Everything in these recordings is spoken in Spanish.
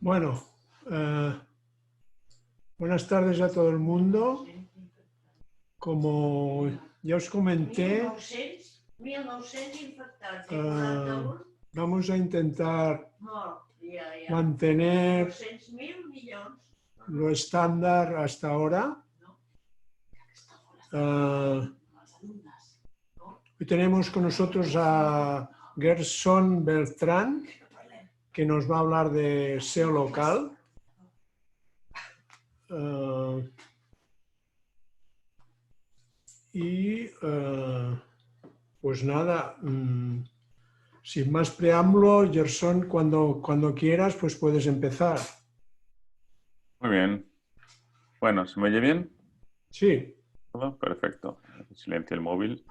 Bueno, buenas tardes a todo el mundo. Como ya os comenté, 1.900 infectats i 41 vamos a intentar morts. mantener 200.000 milions. lo estándar hasta ahora. Hoy tenemos con nosotros a Gerson Beltrán, que nos va a hablar de SEO local. Pues nada, sin más preámbulo, Gerson, cuando quieras, pues puedes empezar. Muy bien. Bueno, ¿se me oye bien? Sí. ¿Todo? Perfecto. Silencio el móvil.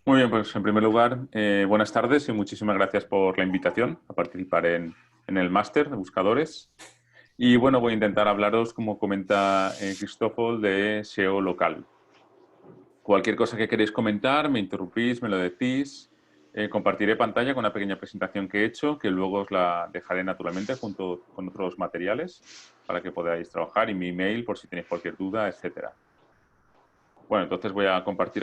Muy bien, pues en primer lugar, buenas tardes y muchísimas gracias por la invitación a participar en el máster de buscadores. Y bueno, voy a intentar hablaros, como comenta Cristófol, de SEO local. Cualquier cosa que queréis comentar, me interrumpís, me lo decís. Compartiré pantalla con una pequeña presentación que he hecho, que luego os la dejaré naturalmente junto con otros materiales para que podáis trabajar, y mi email por si tenéis cualquier duda, etcétera. Bueno, entonces voy a compartir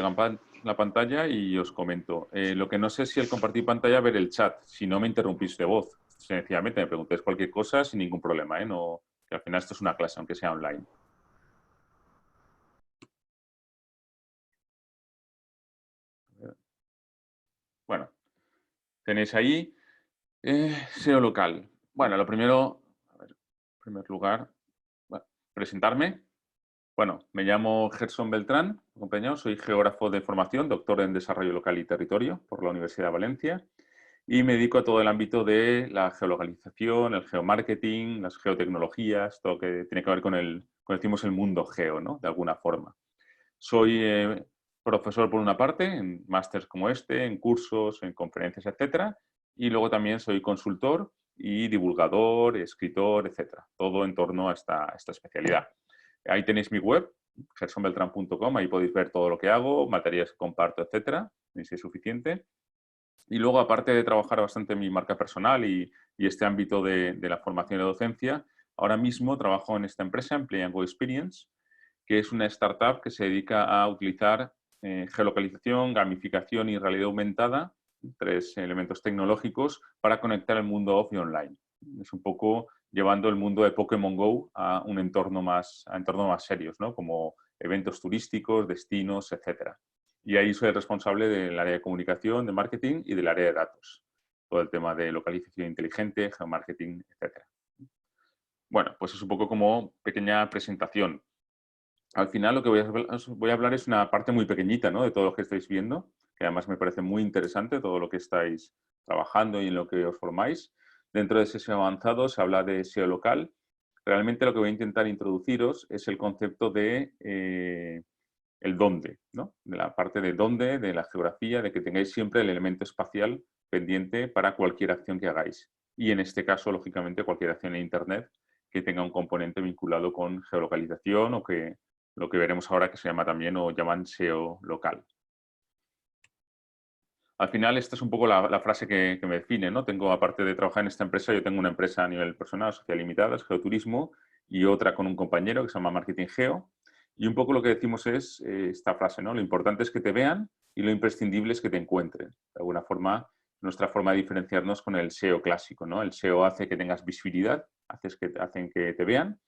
la pantalla y os comento. Lo que no sé es si al compartir pantalla ver el chat, si no me interrumpís de voz. Sencillamente me preguntéis cualquier cosa sin ningún problema, no, que al final esto es una clase, aunque sea online. Bueno, tenéis ahí SEO local. Bueno, lo primero, a ver, en primer lugar, presentarme. Bueno, me llamo Gerson Beltrán, compañero, soy geógrafo de formación, doctor en Desarrollo Local y Territorio por la Universidad de Valencia, y me dedico a todo el ámbito de la geolocalización, el geomarketing, las geotecnologías, todo lo que tiene que ver con decimos, el mundo geo, ¿no? De alguna forma. Soy profesor por una parte, en másters como este, en cursos, en conferencias, etcétera, y luego también soy consultor y divulgador, escritor, etcétera. Todo en torno a esta especialidad. Ahí tenéis mi web, gersonbeltran.com, ahí podéis ver todo lo que hago, materiales que comparto, etcétera, si es suficiente. Y luego, aparte de trabajar bastante en mi marca personal y este ámbito de la formación y la docencia, ahora mismo trabajo en esta empresa, en Play & Go Experience, que es una startup que se dedica a utilizar geolocalización, gamificación y realidad aumentada, tres elementos tecnológicos, para conectar el mundo off y online. Es un poco llevando el mundo de Pokémon Go a un entornos más serios, ¿no? Como eventos turísticos, destinos, etcétera. Y ahí soy el responsable del área de comunicación, de marketing y del área de datos. Todo el tema de localización inteligente, geomarketing, etcétera. Bueno, pues es un poco como pequeña presentación. Al final lo que voy a hablar es una parte muy pequeñita, ¿no? De todo lo que estáis viendo, que además me parece muy interesante todo lo que estáis trabajando y en lo que os formáis. Dentro de ese SEO avanzado se habla de SEO local. Realmente lo que voy a intentar introduciros es el concepto de el dónde, ¿no? De la parte de dónde, de la geografía, de que tengáis siempre el elemento espacial pendiente para cualquier acción que hagáis. Y en este caso, lógicamente, cualquier acción en Internet que tenga un componente vinculado con geolocalización o que lo que veremos ahora que se llama también o llaman SEO local. Al final, esta es un poco la frase que me define, ¿no? Tengo, aparte de trabajar en esta empresa, yo tengo una empresa a nivel personal, sociedad limitada, es Geoturismo, y otra con un compañero que se llama Marketing Geo. Y un poco lo que decimos es esta frase, ¿no? Lo importante es que te vean y lo imprescindible es que te encuentren. De alguna forma, nuestra forma de diferenciarnos con el SEO clásico, ¿no? El SEO hace que tengas visibilidad, hacen que te vean.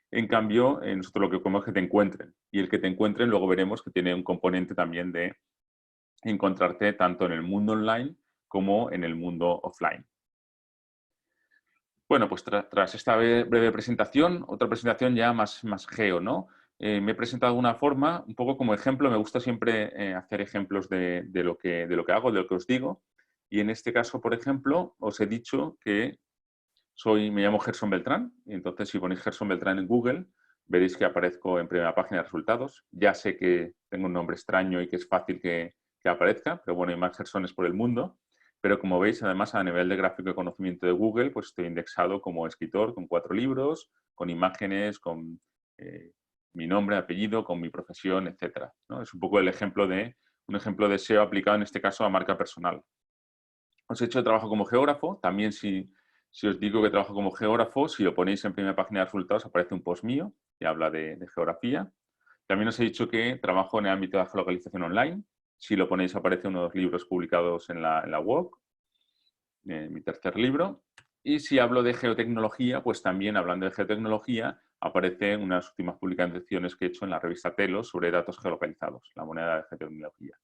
En cambio, nosotros lo que queremos es que te encuentren. Y el que te encuentren, luego veremos que tiene un componente también de encontrarte tanto en el mundo online como en el mundo offline. Bueno, pues tras esta breve presentación, otra presentación ya más geo, ¿no? Me he presentado de una forma, un poco como ejemplo, me gusta siempre hacer ejemplos de lo que hago, de lo que os digo. Y en este caso, por ejemplo, os he dicho que me llamo Gerson Beltrán, y entonces si ponéis Gerson Beltrán en Google, veréis que aparezco en primera página de resultados. Ya sé que tengo un nombre extraño y que es fácil que aparezca, pero bueno, hay más Gersones por el mundo. Pero como veis, además, a nivel de gráfico de conocimiento de Google, pues estoy indexado como escritor con 4 libros, con imágenes, con mi nombre, apellido, con mi profesión, etcétera, ¿no? Es un poco un ejemplo de SEO aplicado en este caso a marca personal. Os he hecho trabajo como geógrafo, también si Si os digo que trabajo como geógrafo, si lo ponéis en primera página de resultados, aparece un post mío que habla de geografía. También os he dicho que trabajo en el ámbito de la geolocalización online. Si lo ponéis, aparece unos libros publicados en la web, mi tercer libro. Y si hablo de geotecnología, pues también hablando de geotecnología, aparecen unas últimas publicaciones que he hecho en la revista Telos sobre datos geolocalizados, la moneda de geotecnología.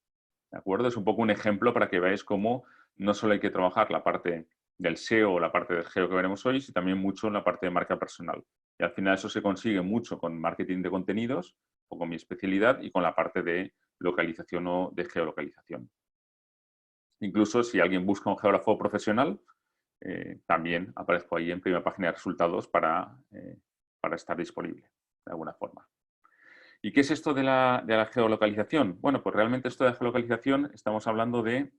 ¿De acuerdo? Es un poco un ejemplo para que veáis cómo no solo hay que trabajar la parte del SEO o la parte del geo que veremos hoy, sino también mucho en la parte de marca personal. Y al final eso se consigue mucho con marketing de contenidos, o con mi especialidad, y con la parte de localización o de geolocalización. Incluso si alguien busca un geógrafo profesional, también aparezco ahí en primera página de resultados para estar disponible de alguna forma. ¿Y qué es esto de la geolocalización? Bueno, pues realmente esto de la geolocalización estamos hablando de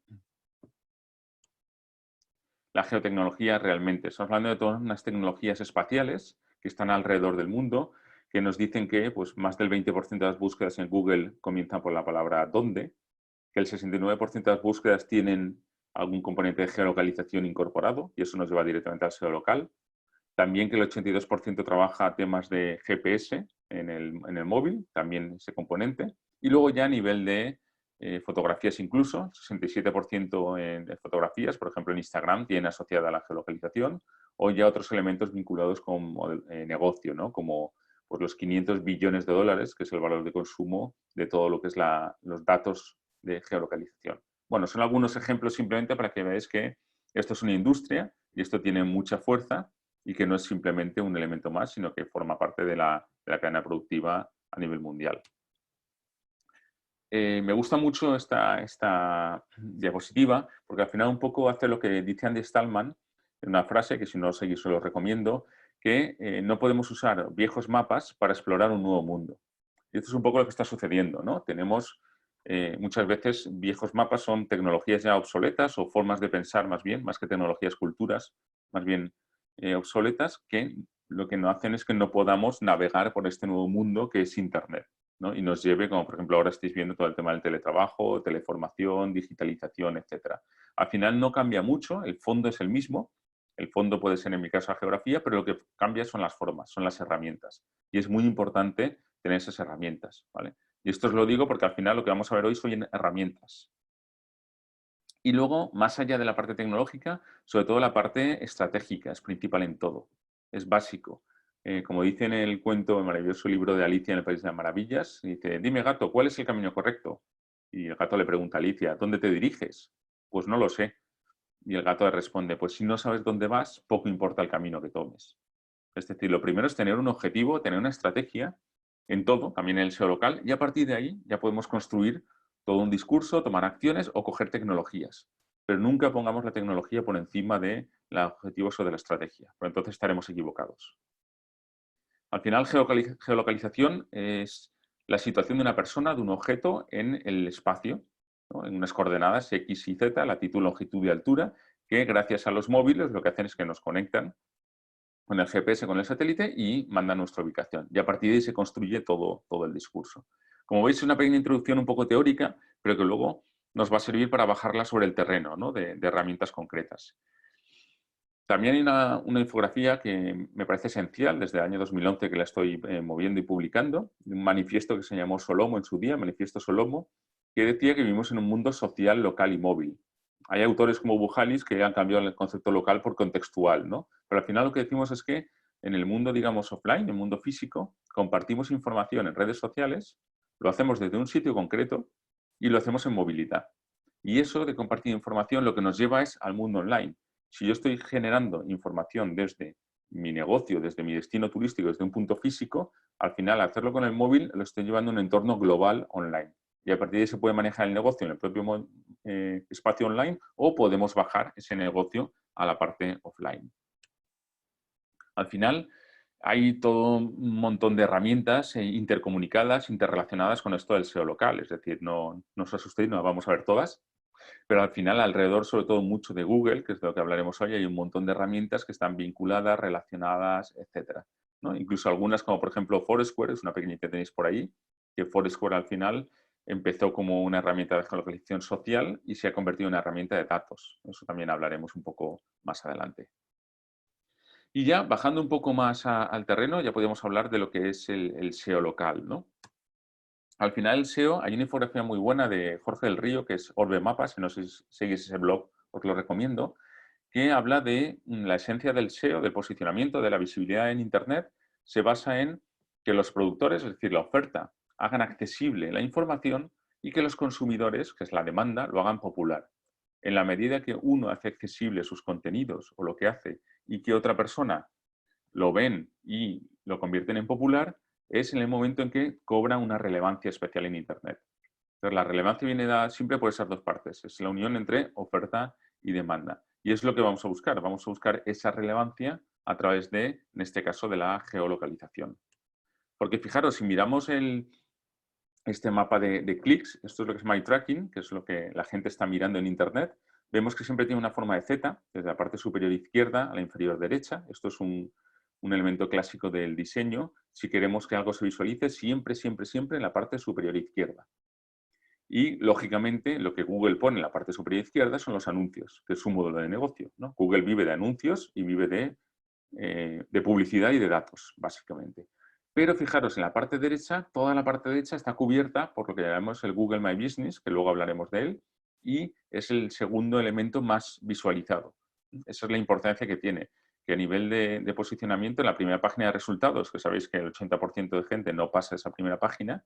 la geotecnología realmente. Estamos hablando de todas unas tecnologías espaciales que están alrededor del mundo, que nos dicen que pues, más del 20% de las búsquedas en Google comienzan por la palabra ¿dónde?, que el 69% de las búsquedas tienen algún componente de geolocalización incorporado, y eso nos lleva directamente al SEO local. También que el 82% trabaja temas de GPS en el móvil, también ese componente. Y luego ya a nivel de fotografías incluso, 67% de fotografías, por ejemplo en Instagram, tiene asociada la geolocalización, o ya otros elementos vinculados con negocio, ¿no? Como pues, los 500 billones de dólares, que es el valor de consumo de todo lo que es los datos de geolocalización. Bueno, son algunos ejemplos simplemente para que veáis que esto es una industria y esto tiene mucha fuerza y que no es simplemente un elemento más, sino que forma parte de la cadena productiva a nivel mundial. Me gusta mucho esta diapositiva porque al final un poco hace lo que dice Andy Stallman en una frase que si no lo seguís os lo recomiendo, que no podemos usar viejos mapas para explorar un nuevo mundo. Y esto es un poco lo que está sucediendo, ¿no? Tenemos muchas veces viejos mapas son tecnologías ya obsoletas o formas de pensar más bien, más que tecnologías, culturas, más bien obsoletas, que lo que no hacen es que no podamos navegar por este nuevo mundo que es Internet, ¿no? Y nos lleve, como por ejemplo ahora estáis viendo todo el tema del teletrabajo, teleformación, digitalización, etc. Al final no cambia mucho, el fondo es el mismo, el fondo puede ser en mi caso la geografía, pero lo que cambia son las formas, son las herramientas. Y es muy importante tener esas herramientas, ¿vale? Y esto os lo digo porque al final lo que vamos a ver hoy son herramientas. Y luego, más allá de la parte tecnológica, sobre todo la parte estratégica, es principal en todo, es básico. Como dice en el cuento, el maravilloso libro de Alicia en el País de las Maravillas, dice, dime gato, ¿cuál es el camino correcto? Y el gato le pregunta a Alicia, ¿dónde te diriges? Pues no lo sé. Y el gato le responde, pues si no sabes dónde vas, poco importa el camino que tomes. Es decir, lo primero es tener un objetivo, tener una estrategia en todo, también en el SEO local, y a partir de ahí ya podemos construir todo un discurso, tomar acciones o coger tecnologías. Pero nunca pongamos la tecnología por encima de los objetivos o de la estrategia, porque entonces estaremos equivocados. Al final, geolocalización es la situación de una persona, de un objeto en el espacio, ¿no? En unas coordenadas X y Z, latitud, longitud y altura, que gracias a los móviles lo que hacen es que nos conectan con el GPS, con el satélite y manda nuestra ubicación. Y a partir de ahí se construye todo el discurso. Como veis, es una pequeña introducción un poco teórica, pero que luego nos va a servir para bajarla sobre el terreno, ¿no? de herramientas concretas. También hay una infografía que me parece esencial desde el año 2011 que la estoy moviendo y publicando, un manifiesto que se llamó Solomo en su día, Manifiesto Solomo, que decía que vivimos en un mundo social, local y móvil. Hay autores como Bujalis que han cambiado el concepto local por contextual, ¿no? Pero al final lo que decimos es que en el mundo, digamos, offline, en el mundo físico, compartimos información en redes sociales, lo hacemos desde un sitio concreto y lo hacemos en movilidad. Y eso de compartir información lo que nos lleva es al mundo online. Si yo estoy generando información desde mi negocio, desde mi destino turístico, desde un punto físico, al final, al hacerlo con el móvil, lo estoy llevando a un entorno global online. Y a partir de ahí se puede manejar el negocio en el propio espacio online o podemos bajar ese negocio a la parte offline. Al final, hay todo un montón de herramientas intercomunicadas, interrelacionadas con esto del SEO local. Es decir, no os asustéis, no las vamos a ver todas. Pero al final, alrededor, sobre todo mucho de Google, que es de lo que hablaremos hoy, hay un montón de herramientas que están vinculadas, relacionadas, etc., ¿no? Incluso algunas, como por ejemplo Foursquare, es una pequeña que tenéis por ahí, que Foursquare al final empezó como una herramienta de geolocalización social y se ha convertido en una herramienta de datos. Eso también hablaremos un poco más adelante. Y ya bajando un poco más al terreno, ya podemos hablar de lo que es el SEO local, ¿no? Al final el SEO, hay una infografía muy buena de Jorge del Río, que es Orbe Mapas, si no sé si seguís ese blog, os lo recomiendo, que habla de la esencia del SEO, del posicionamiento, de la visibilidad en Internet, se basa en que los productores, es decir, la oferta, hagan accesible la información y que los consumidores, que es la demanda, lo hagan popular. En la medida que uno hace accesible sus contenidos o lo que hace y que otra persona lo ven y lo convierten en popular, es en el momento en que cobra una relevancia especial en Internet. Entonces, la relevancia viene dada siempre por esas dos partes. Es la unión entre oferta y demanda. Y es lo que vamos a buscar. Vamos a buscar esa relevancia a través de, en este caso, de la geolocalización. Porque fijaros, si miramos este mapa de clics, esto es lo que es My Tracking, que es lo que la gente está mirando en Internet, vemos que siempre tiene una forma de Z, desde la parte superior izquierda a la inferior derecha. Esto es un elemento clásico del diseño. Si queremos que algo se visualice, siempre, siempre, siempre en la parte superior izquierda. Y, lógicamente, lo que Google pone en la parte superior izquierda son los anuncios, que es su modelo de negocio, ¿no? Google vive de anuncios y vive de publicidad y de datos, básicamente. Pero fijaros, en la parte derecha, toda la parte derecha está cubierta por lo que llamamos el Google My Business, que luego hablaremos de él, y es el segundo elemento más visualizado. Esa es la importancia que tiene, que a nivel de posicionamiento, en la primera página de resultados, que sabéis que el 80% de gente no pasa esa primera página,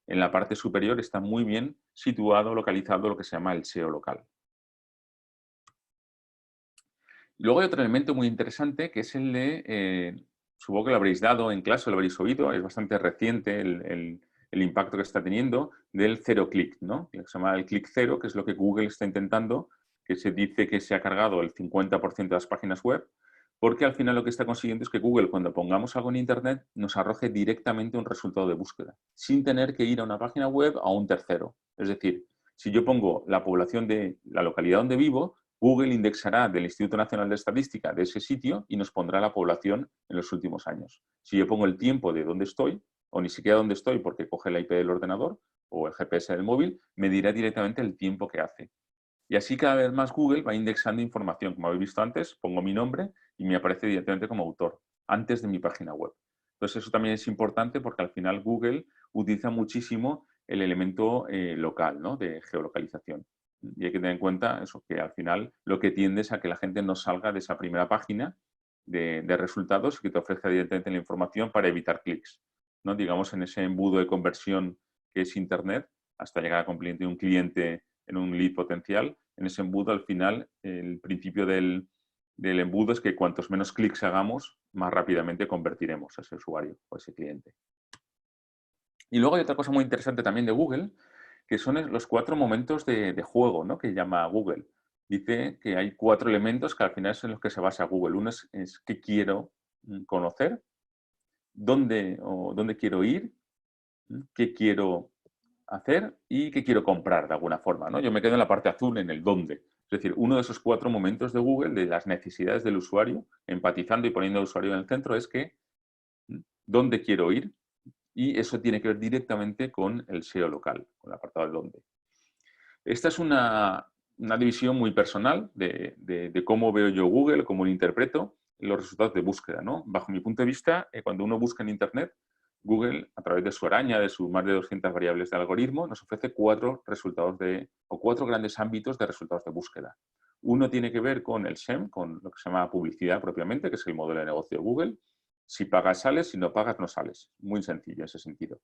en la parte superior está muy bien situado, localizado lo que se llama el SEO local. Luego hay otro elemento muy interesante que es el de, supongo que lo habréis dado en clase, lo habréis oído, es bastante reciente el impacto que está teniendo del cero clic, ¿no? Que se llama el clic cero, que es lo que Google está intentando, que se dice que se ha cargado el 50% de las páginas web, porque al final lo que está consiguiendo es que Google, cuando pongamos algo en Internet, nos arroje directamente un resultado de búsqueda, sin tener que ir a una página web a un tercero. Es decir, si yo pongo la población de la localidad donde vivo, Google indexará del Instituto Nacional de Estadística de ese sitio y nos pondrá la población en los últimos años. Si yo pongo el tiempo de dónde estoy, o ni siquiera dónde estoy porque coge la IP del ordenador o el GPS del móvil, me dirá directamente el tiempo que hace. Y así cada vez más Google va indexando información. Como habéis visto antes, pongo mi nombre y me aparece directamente como autor, antes de mi página web. Entonces eso también es importante porque al final Google utiliza muchísimo el elemento local, ¿no? De geolocalización. Y hay que tener en cuenta eso, que al final lo que tiende es a que la gente no salga de esa primera página de resultados y que te ofrezca directamente la información para evitar clics, ¿no? Digamos, en ese embudo de conversión que es Internet, hasta llegar a convertir un cliente en un lead potencial. En ese embudo, al final, el principio del embudo es que cuantos menos clics hagamos, más rápidamente convertiremos a ese usuario o a ese cliente. Y luego hay otra cosa muy interesante también de Google, que son los 4 momentos de juego, ¿no? Que llama Google. Dice que hay 4 elementos que al final son los que se basa Google. Uno es qué quiero conocer, dónde quiero ir, qué quiero hacer y qué quiero comprar de alguna forma, ¿no? Yo me quedo en la parte azul, en el dónde. Es decir, uno de esos 4 momentos de Google, de las necesidades del usuario, empatizando y poniendo al usuario en el centro, es que dónde quiero ir, y eso tiene que ver directamente con el SEO local, con el apartado de dónde. Esta es una división muy personal de cómo veo yo Google, cómo lo interpreto, los resultados de búsqueda, ¿no? Bajo mi punto de vista, cuando uno busca en Internet, Google, a través de su araña, de sus más de 200 variables de algoritmo, nos ofrece 4 resultados o 4 grandes ámbitos de resultados de búsqueda. Uno tiene que ver con el SEM, con lo que se llama publicidad propiamente, que es el modelo de negocio de Google. Si pagas, sales, si no pagas, no sales. Muy sencillo en ese sentido.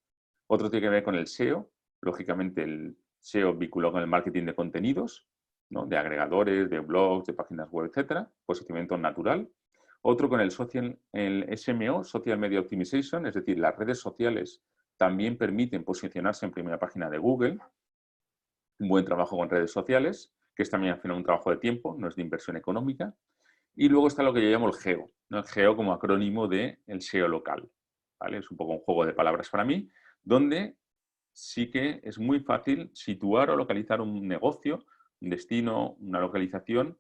Otro tiene que ver con el SEO, lógicamente el SEO vinculado con el marketing de contenidos, ¿no? De agregadores, de blogs, de páginas web, etcétera, posicionamiento natural. Otro con el SMO, Social Media Optimization, es decir, las redes sociales también permiten posicionarse en primera página de Google. Un buen trabajo con redes sociales, que es también al final un trabajo de tiempo, no es de inversión económica. Y luego está lo que yo llamo el GEO, ¿no? El GEO como acrónimo de el SEO local, ¿vale? Es un poco un juego de palabras para mí, donde sí que es muy fácil situar o localizar un negocio, un destino, una localización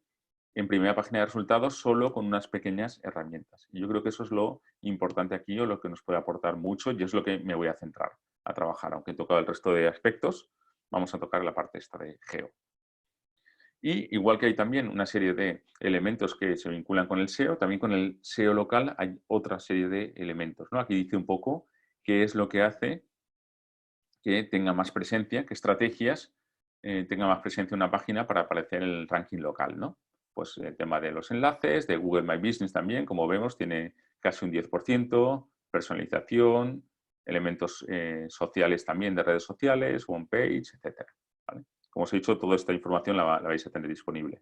en primera página de resultados solo con unas pequeñas herramientas. Y yo creo que eso es lo importante aquí o lo que nos puede aportar mucho y es lo que me voy a centrar a trabajar. Aunque he tocado el resto de aspectos, vamos a tocar la parte esta de GEO. Y igual que hay también una serie de elementos que se vinculan con el SEO, también con el SEO local hay otra serie de elementos, ¿no? Aquí dice un poco qué es lo que hace que tenga más presencia, qué estrategias tenga más presencia una página para aparecer en el ranking local, ¿no? Pues el tema de los enlaces, de Google My Business también, como vemos, tiene casi un 10%, personalización, elementos sociales también de redes sociales, homepage, etcétera, ¿vale? Como os he dicho, toda esta información la vais a tener disponible.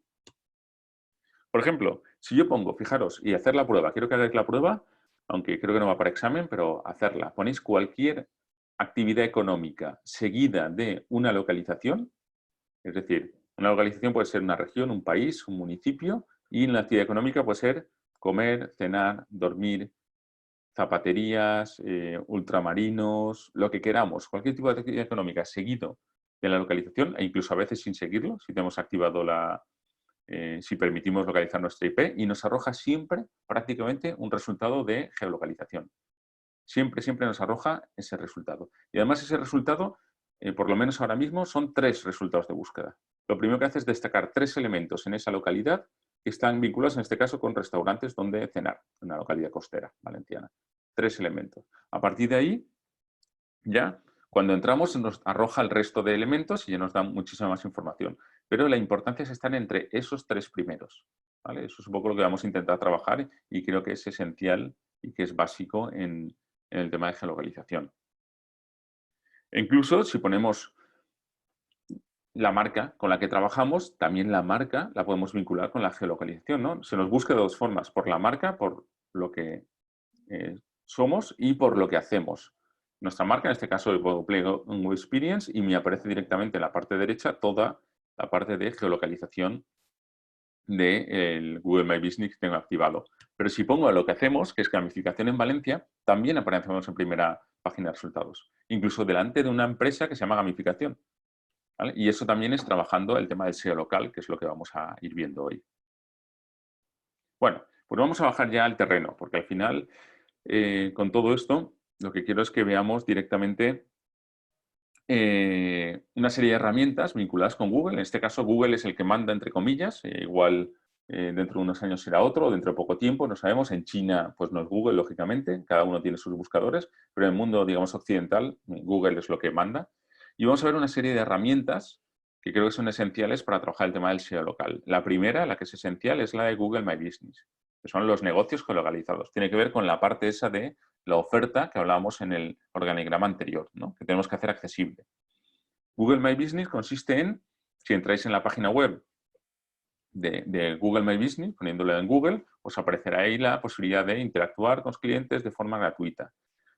Por ejemplo, si yo pongo, fijaros, y hacer la prueba, quiero que hagáis la prueba, aunque creo que no va para examen, pero hacerla. Ponéis cualquier actividad económica seguida de una localización, es decir, una localización puede ser una región, un país, un municipio, y la actividad económica puede ser comer, cenar, dormir, zapaterías, ultramarinos, lo que queramos, cualquier tipo de actividad económica seguido de la localización, e incluso a veces sin seguirlo, si tenemos activado si permitimos localizar nuestra IP, y nos arroja siempre prácticamente un resultado de geolocalización. Siempre, siempre nos arroja ese resultado. Y además ese resultado, por lo menos ahora mismo, son 3 resultados de búsqueda. Lo primero que hace es destacar 3 elementos en esa localidad que están vinculados, en este caso, con restaurantes donde cenar, en una localidad costera valenciana. 3 elementos. A partir de ahí, ya, cuando entramos nos arroja el resto de elementos y ya nos da muchísima más información. Pero la importancia es estar entre esos 3 primeros, ¿vale? Eso es un poco lo que vamos a intentar trabajar y creo que es esencial y que es básico en el tema de geolocalización. E incluso si ponemos la marca con la que trabajamos, también la marca la podemos vincular con la geolocalización, ¿no? Se nos busca de 2 formas, por la marca, por lo que somos y por lo que hacemos. Nuestra marca, en este caso, es Play Experience, y me aparece directamente en la parte derecha toda la parte de geolocalización del Google My Business que tengo activado. Pero si pongo lo que hacemos, que es gamificación en Valencia, también aparecemos en primera página de resultados. Incluso delante de una empresa que se llama gamificación, ¿vale? Y eso también es trabajando el tema del SEO local, que es lo que vamos a ir viendo hoy. Bueno, pues vamos a bajar ya al terreno, porque al final, con todo esto, lo que quiero es que veamos directamente una serie de herramientas vinculadas con Google. En este caso, Google es el que manda, entre comillas. Igual dentro de unos años será otro, dentro de poco tiempo, no sabemos. En China, pues no es Google, lógicamente. Cada uno tiene sus buscadores. Pero en el mundo, digamos, occidental, Google es lo que manda. Y vamos a ver una serie de herramientas que creo que son esenciales para trabajar el tema del SEO local. La primera, la que es esencial, es la de Google My Business, que son los negocios geolocalizados. Tiene que ver con la parte esa de la oferta que hablábamos en el organigrama anterior, ¿no? Que tenemos que hacer accesible. Google My Business consiste en, si entráis en la página web de Google My Business, poniéndolo en Google, os aparecerá ahí la posibilidad de interactuar con los clientes de forma gratuita.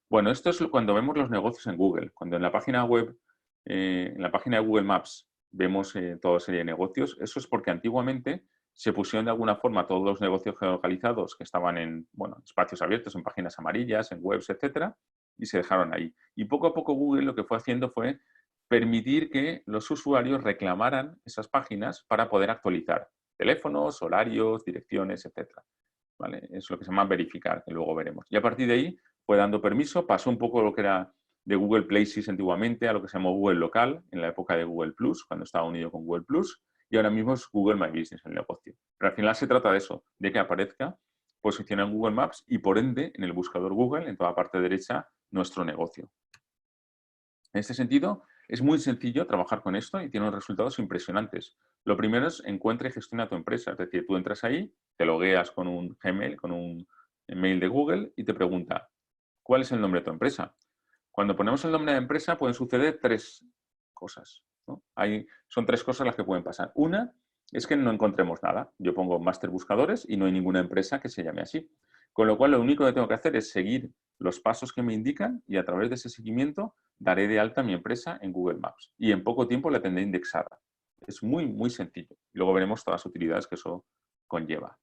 Bueno, esto es cuando vemos los negocios en Google. Cuando en la página web, en la página de Google Maps, vemos toda serie de negocios, eso es porque antiguamente se pusieron de alguna forma todos los negocios geolocalizados que estaban en espacios abiertos, en páginas amarillas, en webs, etcétera, y se dejaron ahí. Y poco a poco Google lo que fue haciendo fue permitir que los usuarios reclamaran esas páginas para poder actualizar teléfonos, horarios, direcciones, etcétera, ¿vale? Es lo que se llama verificar, que luego veremos. Y a partir de ahí fue dando permiso, pasó un poco lo que era de Google Places antiguamente a lo que se llamó Google Local en la época de Google Plus, cuando estaba unido con Google Plus, y ahora mismo es Google My Business el negocio. Pero al final se trata de eso, de que aparezca posicionado en Google Maps y por ende en el buscador Google, en toda la parte derecha, nuestro negocio. En este sentido, es muy sencillo trabajar con esto y tiene unos resultados impresionantes. Lo primero es encuentra y gestiona tu empresa. Es decir, tú entras ahí, te logueas con un Gmail, con un mail de Google y te pregunta, ¿cuál es el nombre de tu empresa? Cuando ponemos el nombre de la empresa pueden suceder 3 cosas, ¿no? Son 3 cosas las que pueden pasar. Una es que no encontremos nada. Yo pongo Master Buscadores y no hay ninguna empresa que se llame así. Con lo cual, lo único que tengo que hacer es seguir los pasos que me indican y a través de ese seguimiento daré de alta mi empresa en Google Maps. Y en poco tiempo la tendré indexada. Es muy, muy sencillo. Luego veremos todas las utilidades que eso conlleva.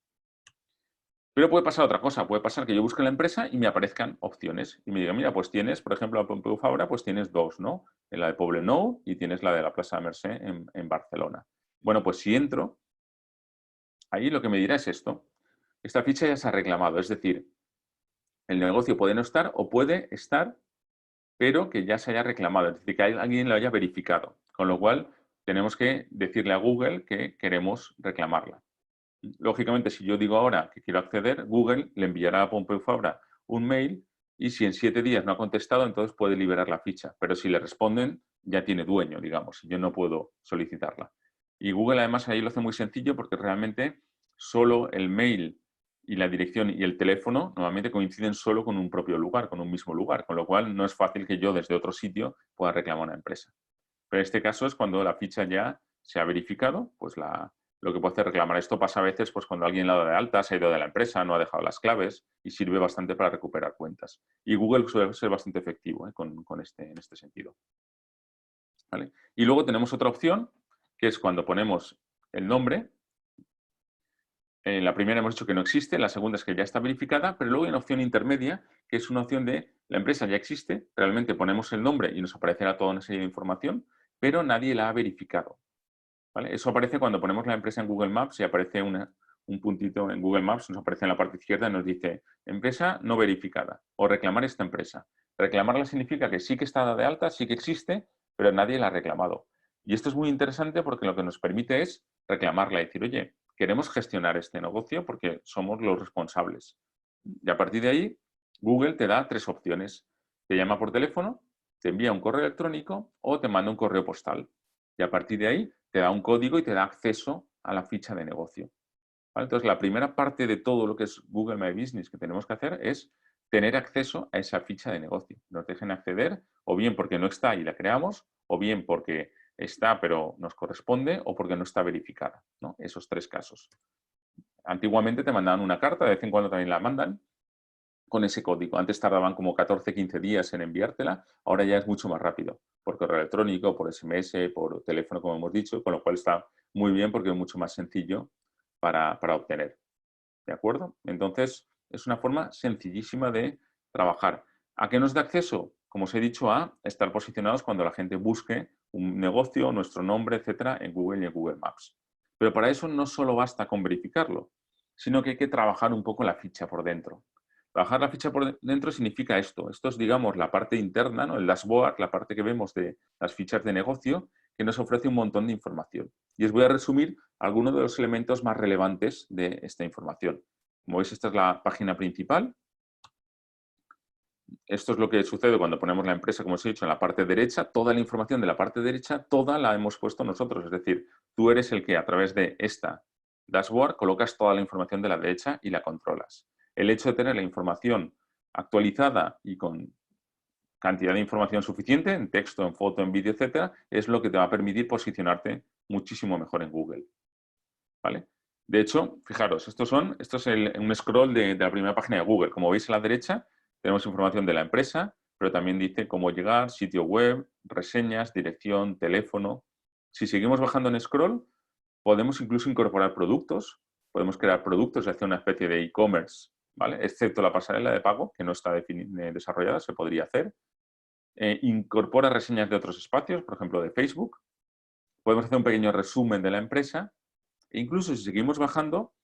Pero puede pasar otra cosa. Puede pasar que yo busque la empresa y me aparezcan opciones. Y me diga, mira, pues tienes, por ejemplo, la Pompeu Fabra, pues tienes 2, ¿no? La de Poblenou y tienes la de la Plaza de Mercè en Barcelona. Bueno, pues si entro, ahí lo que me dirá es esto. Esta ficha ya se ha reclamado. Es decir, el negocio puede no estar o puede estar, pero que ya se haya reclamado. Es decir, que alguien lo haya verificado. Con lo cual, tenemos que decirle a Google que queremos reclamarla. Lógicamente, si yo digo ahora que quiero acceder, Google le enviará a Pompeu Fabra un mail y si en 7 días no ha contestado, entonces puede liberar la ficha. Pero si le responden, ya tiene dueño, digamos, yo no puedo solicitarla. Y Google además ahí lo hace muy sencillo porque realmente solo el mail y la dirección y el teléfono normalmente coinciden solo con un propio lugar, con un mismo lugar, con lo cual no es fácil que yo desde otro sitio pueda reclamar a una empresa. Pero en este caso es cuando la ficha ya se ha verificado, pues lo que puede hacer reclamar. Esto pasa a veces pues, cuando alguien la da de alta, se ha ido de la empresa, no ha dejado las claves y sirve bastante para recuperar cuentas. Y Google suele ser bastante efectivo en este sentido. ¿Vale? Y luego tenemos otra opción, que es cuando ponemos el nombre. En la primera hemos dicho que no existe, la segunda es que ya está verificada, pero luego hay una opción intermedia, que es una opción de la empresa ya existe, realmente ponemos el nombre y nos aparecerá toda una serie de información, pero nadie la ha verificado. ¿Vale? Eso aparece cuando ponemos la empresa en Google Maps y aparece un puntito en Google Maps, nos aparece en la parte izquierda y nos dice empresa no verificada o reclamar esta empresa. Reclamarla significa que sí que está dada de alta, sí que existe, pero nadie la ha reclamado. Y esto es muy interesante porque lo que nos permite es reclamarla y decir, oye, queremos gestionar este negocio porque somos los responsables. Y a partir de ahí, Google te da 3 opciones. Te llama por teléfono, te envía un correo electrónico o te manda un correo postal. Y a partir de ahí te da un código y te da acceso a la ficha de negocio. ¿Vale? Entonces, la primera parte de todo lo que es Google My Business que tenemos que hacer es tener acceso a esa ficha de negocio. Nos dejen acceder, o bien porque no está y la creamos, o bien porque está pero nos corresponde, o porque no está verificada, ¿no? Esos 3 casos. Antiguamente te mandaban una carta, de vez en cuando también la mandan, con ese código. Antes tardaban como 14-15 días en enviártela, ahora ya es mucho más rápido, por correo electrónico, por SMS, por teléfono, como hemos dicho, con lo cual está muy bien porque es mucho más sencillo para obtener. ¿De acuerdo? Entonces, es una forma sencillísima de trabajar. ¿A qué nos da acceso? Como os he dicho, a estar posicionados cuando la gente busque un negocio, nuestro nombre, etcétera, en Google y en Google Maps. Pero para eso no solo basta con verificarlo, sino que hay que trabajar un poco la ficha por dentro. Trabajar la ficha por dentro significa esto. Esto es, digamos, la parte interna, ¿no? El dashboard, la parte que vemos de las fichas de negocio, que nos ofrece un montón de información. Y os voy a resumir algunos de los elementos más relevantes de esta información. Como veis, esta es la página principal. Esto es lo que sucede cuando ponemos la empresa, como os he dicho, en la parte derecha. Toda la información de la parte derecha, toda la hemos puesto nosotros. Es decir, tú eres el que a través de esta dashboard colocas toda la información de la derecha y la controlas. El hecho de tener la información actualizada y con cantidad de información suficiente, en texto, en foto, en vídeo, etcétera, es lo que te va a permitir posicionarte muchísimo mejor en Google. ¿Vale? De hecho, fijaros, esto es un scroll de la primera página de Google. Como veis a la derecha, tenemos información de la empresa, pero también dice cómo llegar, sitio web, reseñas, dirección, teléfono. Si seguimos bajando en scroll, podemos incluso incorporar productos, podemos crear productos y hacer una especie de e-commerce, ¿vale? Excepto la pasarela de pago, que no está desarrollada, se podría hacer. Incorpora reseñas de otros espacios, por ejemplo, de Facebook. Podemos hacer un pequeño resumen de la empresa. E incluso si seguimos bajando,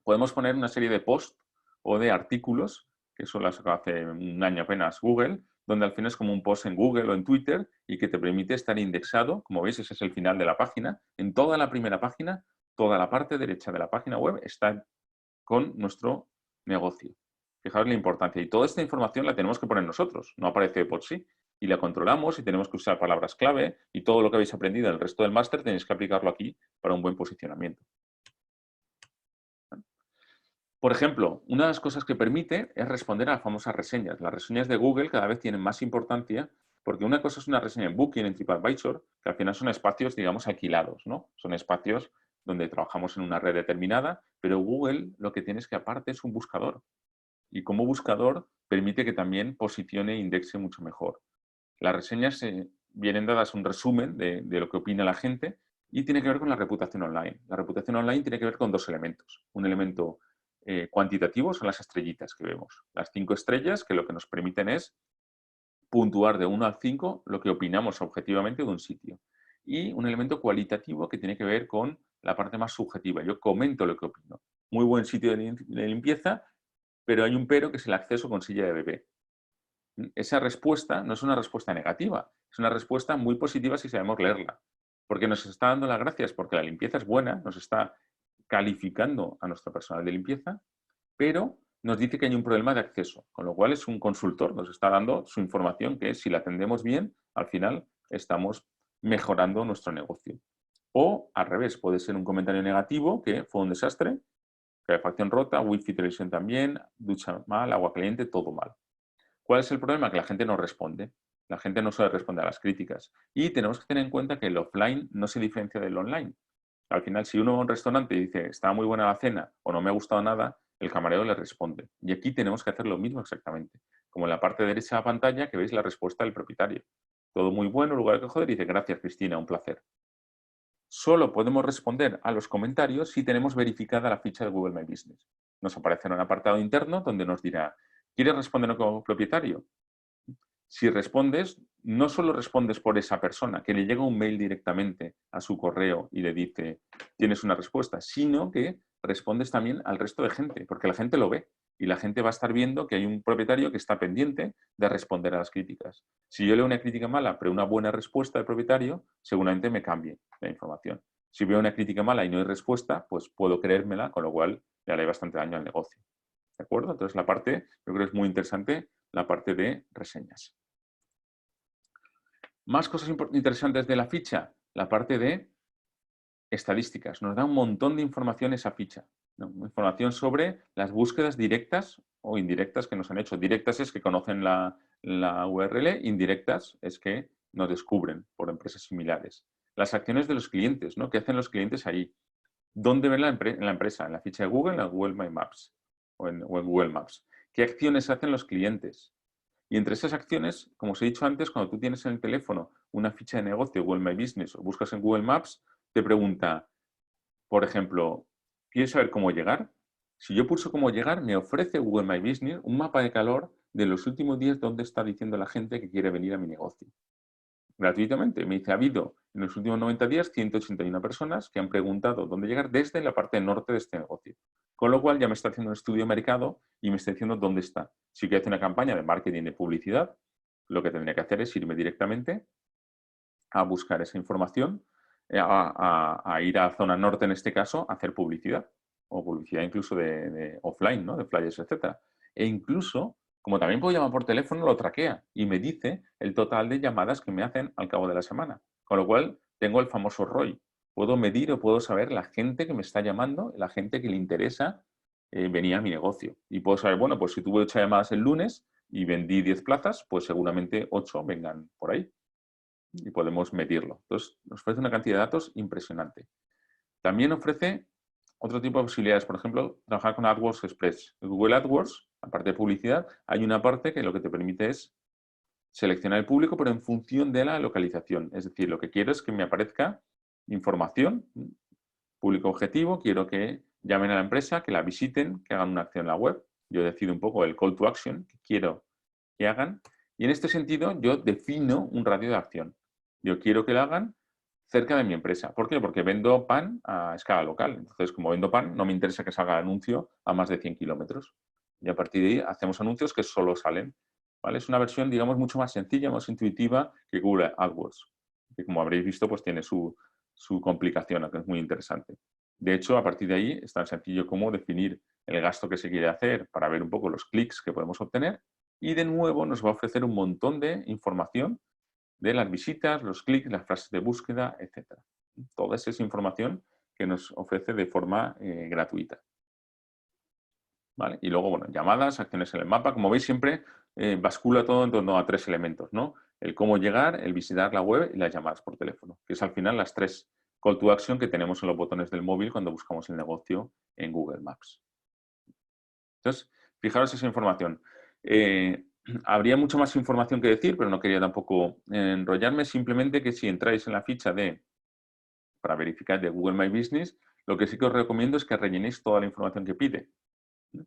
podemos poner una serie de posts o de artículos, que eso lo sacó hace un año apenas Google, donde al final es como un post en Google o en Twitter y que te permite estar indexado. Como veis, ese es el final de la página. En toda la primera página, toda la parte derecha de la página web está con nuestro negocio. Fijaos la importancia. Y toda esta información la tenemos que poner nosotros, no aparece por sí. Y la controlamos y tenemos que usar palabras clave y todo lo que habéis aprendido en el resto del máster tenéis que aplicarlo aquí para un buen posicionamiento. Por ejemplo, una de las cosas que permite es responder a las famosas reseñas. Las reseñas de Google cada vez tienen más importancia porque una cosa es una reseña en Booking, en TripAdvisor, que al final son espacios, digamos, alquilados, ¿no? Son espacios donde trabajamos en una red determinada, pero Google lo que tiene es que aparte es un buscador. Y como buscador permite que también posicione e indexe mucho mejor. Las reseñas vienen dadas un resumen de lo que opina la gente y tiene que ver con la reputación online. La reputación online tiene que ver con 2 elementos. Un elemento cuantitativo son las estrellitas que vemos. Las 5 estrellas que lo que nos permiten es puntuar de 1 al 5 lo que opinamos objetivamente de un sitio. Y un elemento cualitativo que tiene que ver con la parte más subjetiva. Yo comento lo que opino. Muy buen sitio de limpieza, pero hay un pero que es el acceso con silla de bebé. Esa respuesta no es una respuesta negativa, es una respuesta muy positiva si sabemos leerla. Porque nos está dando las gracias, porque la limpieza es buena, nos está calificando a nuestro personal de limpieza, pero nos dice que hay un problema de acceso, con lo cual es un consultor, nos está dando su información que si la atendemos bien, al final estamos mejorando nuestro negocio. O al revés, puede ser un comentario negativo que fue un desastre, calefacción rota, wifi, televisión también, ducha mal, agua caliente, todo mal. ¿Cuál es el problema? Que la gente no responde. La gente no suele responder a las críticas. Y tenemos que tener en cuenta que el offline no se diferencia del online. Al final, si uno va a un restaurante y dice, estaba muy buena la cena o no me ha gustado nada, el camarero le responde. Y aquí tenemos que hacer lo mismo exactamente. Como en la parte derecha de la pantalla que veis la respuesta del propietario. Todo muy bueno, en lugar de joder, dice, gracias Cristina, un placer. Solo podemos responder a los comentarios si tenemos verificada la ficha de Google My Business. Nos aparecerá un apartado interno donde nos dirá, ¿quieres responder como propietario? Si respondes, no solo respondes por esa persona, que le llega un mail directamente a su correo y le dice, tienes una respuesta, sino que respondes también al resto de gente, porque la gente lo ve y la gente va a estar viendo que hay un propietario que está pendiente de responder a las críticas. Si yo leo una crítica mala, pero una buena respuesta del propietario, seguramente me cambie la información. Si veo una crítica mala y no hay respuesta, pues puedo creérmela, con lo cual le haré bastante daño al negocio. ¿De acuerdo? Entonces la parte, yo creo que es muy interesante, la parte de reseñas. Más cosas interesantes de la ficha, la parte de estadísticas. Nos da un montón de información esa ficha, ¿no? Información sobre las búsquedas directas o indirectas que nos han hecho. Directas es que conocen la URL, indirectas es que nos descubren por empresas similares. Las acciones de los clientes, ¿no? ¿Qué hacen los clientes ahí? ¿Dónde ven en la empresa? En la ficha de Google, en Google My Maps o en Google Maps. ¿Qué acciones hacen los clientes? Y entre esas acciones, como os he dicho antes, cuando tú tienes en el teléfono una ficha de negocio, Google My Business, o buscas en Google Maps, te pregunta, por ejemplo, ¿quieres saber cómo llegar? Si yo pulso cómo llegar, me ofrece Google My Business un mapa de calor de los últimos días donde está diciendo la gente que quiere venir a mi negocio. Gratuitamente. Me dice, ha habido en los últimos 90 días 181 personas que han preguntado dónde llegar desde la parte norte de este negocio. Con lo cual ya me está haciendo un estudio de mercado y me está diciendo dónde está. Si quiero hacer una campaña de marketing de publicidad, lo que tendría que hacer es irme directamente a buscar esa información, a ir a zona norte en este caso, a hacer publicidad. O publicidad incluso de offline, ¿no? De flyers, etc. E incluso, como también puedo llamar por teléfono, lo traquea y me dice el total de llamadas que me hacen al cabo de la semana. Con lo cual, tengo el famoso ROI. Puedo medir o puedo saber la gente que me está llamando, la gente que le interesa venir a mi negocio. Y puedo saber, bueno, pues si tuve 8 llamadas el lunes y vendí 10 plazas, pues seguramente 8 vengan por ahí. Y podemos medirlo. Entonces, nos ofrece una cantidad de datos impresionante. También ofrece otro tipo de posibilidades, por ejemplo, trabajar con AdWords Express. En Google AdWords, aparte de publicidad, hay una parte que lo que te permite es seleccionar el público, pero en función de la localización. Es decir, lo que quiero es que me aparezca información, público objetivo, quiero que llamen a la empresa, que la visiten, que hagan una acción en la web. Yo decido un poco el call to action que quiero que hagan. Y en este sentido, yo defino un radio de acción. Yo quiero que lo hagan cerca de mi empresa. ¿Por qué? Porque vendo pan a escala local. Entonces, como vendo pan, no me interesa que salga el anuncio a más de 100 kilómetros. Y a partir de ahí hacemos anuncios que solo salen. ¿Vale? Es una versión, digamos, mucho más sencilla, más intuitiva que Google AdWords. Que como habréis visto, pues tiene su complicación, que es muy interesante. De hecho, a partir de ahí es tan sencillo como definir el gasto que se quiere hacer para ver un poco los clics que podemos obtener. Y de nuevo nos va a ofrecer un montón de información de las visitas, los clics, las frases de búsqueda, etc. Toda esa es información que nos ofrece de forma gratuita. ¿Vale? Y luego, bueno, llamadas, acciones en el mapa. Como veis, siempre bascula todo en torno a 3 elementos, ¿no? El cómo llegar, el visitar la web y las llamadas por teléfono, que es al final las 3 call to action que tenemos en los botones del móvil cuando buscamos el negocio en Google Maps. Entonces, fijaros esa información. Habría mucha más información que decir, pero no quería tampoco enrollarme. Simplemente que si entráis en la ficha para verificar de Google My Business, lo que sí que os recomiendo es que rellenéis toda la información que pide.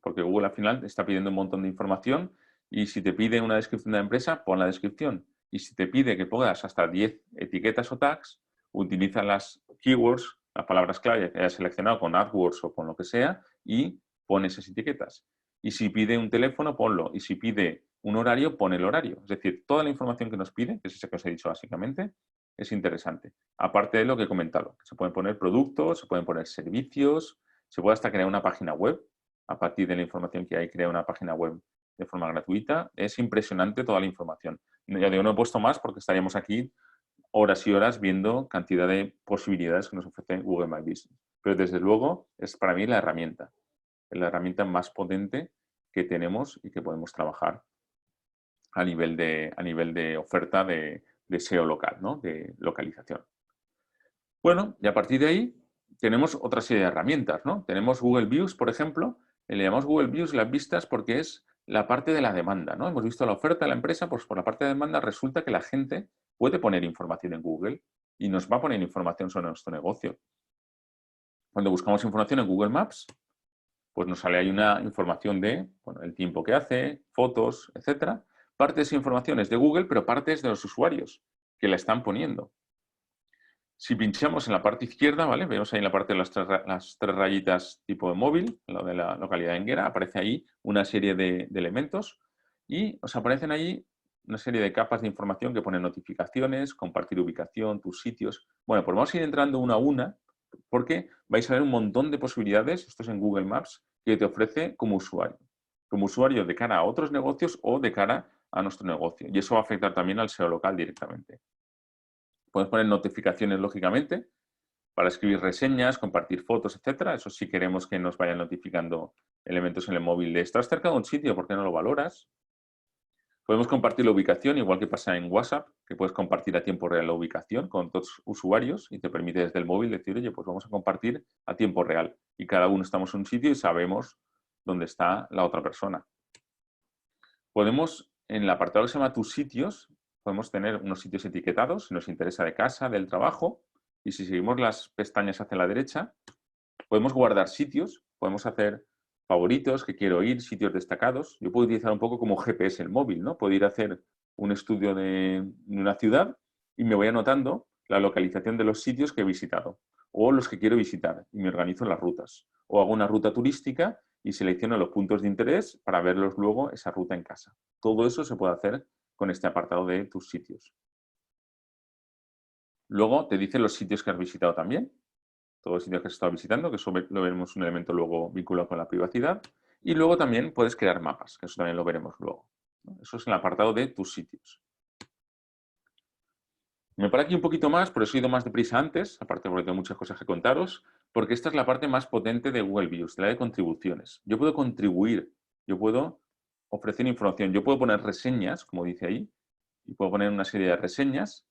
Porque Google al final te está pidiendo un montón de información y si te pide una descripción de la empresa, pon la descripción. Y si te pide que pongas hasta 10 etiquetas o tags, utiliza las keywords, las palabras clave que hayas seleccionado con AdWords o con lo que sea y pon esas etiquetas. Y si pide un teléfono, ponlo. Y si pide un horario, pon el horario. Es decir, toda la información que nos pide, que es esa que os he dicho básicamente, es interesante. Aparte de lo que he comentado, se pueden poner productos, se pueden poner servicios, se puede hasta crear una página web. A partir de la información que hay, crear una página web de forma gratuita. Es impresionante toda la información. Ya digo, no he puesto más porque estaríamos aquí horas y horas viendo cantidad de posibilidades que nos ofrece Google My Business. Pero desde luego es para mí la herramienta más potente que tenemos y que podemos trabajar a nivel de oferta de SEO local, ¿no? De localización. Bueno, y a partir de ahí tenemos otra serie de herramientas, ¿no? Tenemos Google Views, por ejemplo. Le llamamos Google Views las vistas porque es la parte de la demanda, ¿no? Hemos visto la oferta de la empresa, pues por la parte de demanda resulta que la gente puede poner información en Google y nos va a poner información sobre nuestro negocio. Cuando buscamos información en Google Maps, pues nos sale ahí una información de el tiempo que hace, fotos, etcétera. Parte de esa información es de Google, pero parte es de los usuarios que la están poniendo. Si pinchamos en la parte izquierda, ¿vale? Vemos ahí en la parte de las tres rayitas tipo de móvil, lo de la localidad de Enguera, aparece ahí una serie de elementos y os aparecen ahí una serie de capas de información que ponen notificaciones, compartir ubicación, tus sitios. Bueno, pues vamos a ir entrando una a una porque vais a ver un montón de posibilidades, esto es en Google Maps, que te ofrece como usuario de cara a otros negocios o de cara a nuestro negocio. Y eso va a afectar también al SEO local directamente. Podemos poner notificaciones, lógicamente, para escribir reseñas, compartir fotos, etcétera. Eso sí queremos que nos vayan notificando elementos en el móvil de estás cerca de un sitio, ¿por qué no lo valoras? Podemos compartir la ubicación, igual que pasa en WhatsApp, que puedes compartir a tiempo real la ubicación con otros usuarios y te permite desde el móvil decir, oye, pues vamos a compartir a tiempo real. Y cada uno estamos en un sitio y sabemos dónde está la otra persona. Podemos, en el apartado que se llama tus sitios, podemos tener unos sitios etiquetados, si nos interesa de casa, del trabajo, y si seguimos las pestañas hacia la derecha, podemos guardar sitios, podemos hacer favoritos, que quiero ir, sitios destacados. Yo puedo utilizar un poco como GPS el móvil, ¿no? Puedo ir a hacer un estudio de una ciudad y me voy anotando la localización de los sitios que he visitado o los que quiero visitar y me organizo las rutas. O hago una ruta turística y selecciono los puntos de interés para verlos luego esa ruta en casa. Todo eso se puede hacer con este apartado de tus sitios. Luego te dice los sitios que has visitado también, todos los sitios que has estado visitando, que eso lo veremos un elemento luego vinculado con la privacidad. Y luego también puedes crear mapas, que eso también lo veremos luego. Eso es el apartado de tus sitios. Me paro aquí un poquito más, por eso he ido más deprisa antes, aparte porque tengo muchas cosas que contaros, porque esta es la parte más potente de Google Views, de la de contribuciones. Yo puedo contribuir, yo puedo ofrecer información, yo puedo poner reseñas, como dice ahí, y puedo poner una serie de reseñas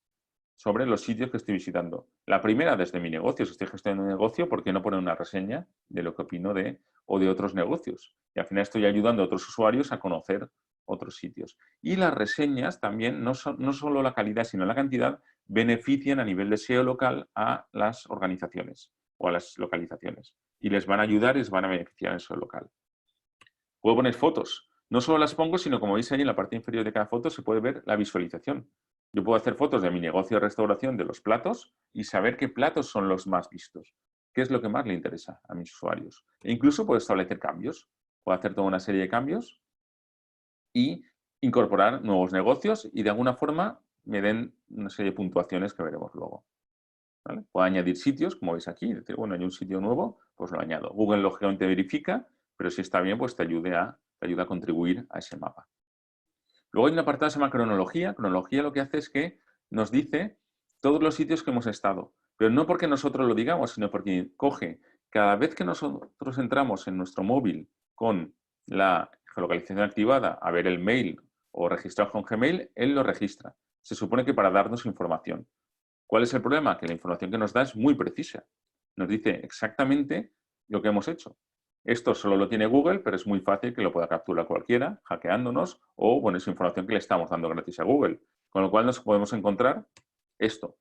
sobre los sitios que estoy visitando. La primera, desde mi negocio, si estoy gestionando un negocio, ¿por qué no poner una reseña de lo que opino de otros negocios? Y al final estoy ayudando a otros usuarios a conocer otros sitios. Y las reseñas también, no solo la calidad, sino la cantidad, benefician a nivel de SEO local a las organizaciones o a las localizaciones. Y les van a ayudar y les van a beneficiar en SEO local. Puedo poner fotos. No solo las pongo, sino como veis ahí en la parte inferior de cada foto se puede ver la visualización. Yo puedo hacer fotos de mi negocio de restauración de los platos y saber qué platos son los más vistos. ¿Qué es lo que más le interesa a mis usuarios? E incluso puedo establecer cambios. Puedo hacer toda una serie de cambios y incorporar nuevos negocios y de alguna forma me den una serie de puntuaciones que veremos luego. ¿Vale? Puedo añadir sitios, como veis aquí. Decir, bueno, hay un sitio nuevo, pues lo añado. Google lógicamente verifica, pero si está bien, pues te ayuda a contribuir a ese mapa. Luego hay un apartado que se llama cronología. Cronología lo que hace es que nos dice todos los sitios que hemos estado. Pero no porque nosotros lo digamos, sino porque coge cada vez que nosotros entramos en nuestro móvil con la geolocalización activada a ver el mail o registrado con Gmail, él lo registra. Se supone que para darnos información. ¿Cuál es el problema? Que la información que nos da es muy precisa. Nos dice exactamente lo que hemos hecho. Esto solo lo tiene Google, pero es muy fácil que lo pueda capturar cualquiera, hackeándonos, o bueno, es información que le estamos dando gratis a Google. Con lo cual nos podemos encontrar esto,